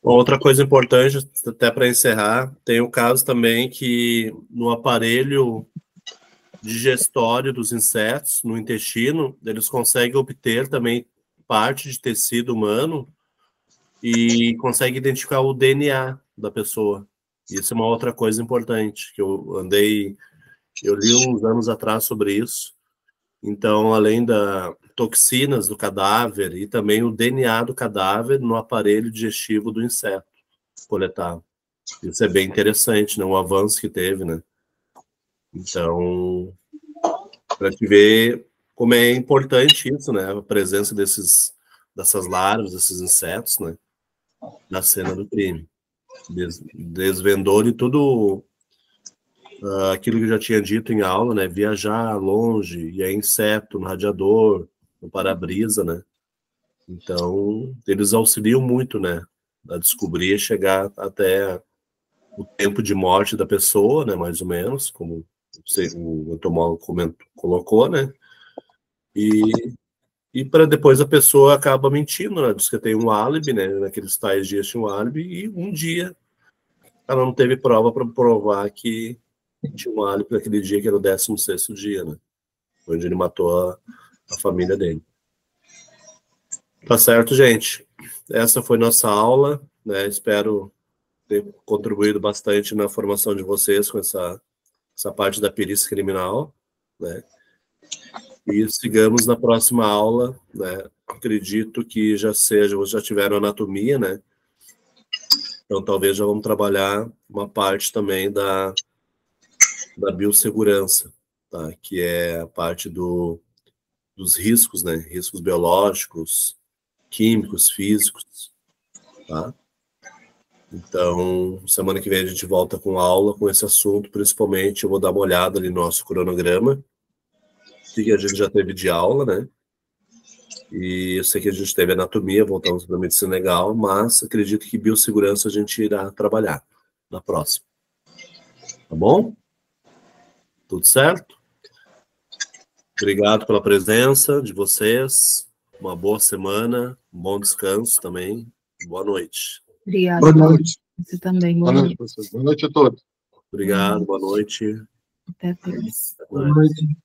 Outra coisa importante, até para encerrar, tem o caso também que no aparelho digestório dos insetos, no intestino, eles conseguem obter também parte de tecido humano e conseguem identificar o DNA da pessoa. Isso é uma outra coisa importante, que eu li uns anos atrás sobre isso. Então, além das toxinas do cadáver e também o DNA do cadáver no aparelho digestivo do inseto coletado. Isso é bem interessante, né? O avanço que teve, né? Então, para te ver como é importante isso, né? A presença dessas larvas, desses insetos, né? Na cena do crime. Desvendou de tudo aquilo que eu já tinha dito em aula, né? Viajar longe, e é inseto no radiador, no para-brisa, né? Então, eles auxiliam muito, né? A descobrir e chegar até o tempo de morte da pessoa, né? Mais ou menos, como o entomólogo colocou, né? E para depois a pessoa acaba mentindo, né? Diz que tem um álibi, né? Naqueles tais dias tinha um álibi, e um dia ela não teve prova para provar que tinha um álibi naquele dia, que era o 16º dia, né? Onde ele matou a família dele. Tá certo, gente? Essa foi nossa aula, né? Espero ter contribuído bastante na formação de vocês com essa parte da perícia criminal, né? E sigamos na próxima aula, né? Acredito que vocês já tiveram anatomia, né? Então talvez já vamos trabalhar uma parte também da biossegurança, tá? Que é a parte dos riscos, né? Riscos biológicos, químicos, físicos, tá? Então, semana que vem a gente volta com aula com esse assunto, principalmente eu vou dar uma olhada ali no nosso cronograma, que a gente já teve de aula, né? E eu sei que a gente teve anatomia, voltamos para a medicina legal, mas acredito que biossegurança a gente irá trabalhar na próxima. Tá bom? Tudo certo? Obrigado pela presença de vocês. Uma boa semana, um bom descanso também. Boa noite. Obrigada. Boa noite. Você também. Boa noite, professor. Boa noite a todos. Obrigado, boa noite. Até terça. Boa noite.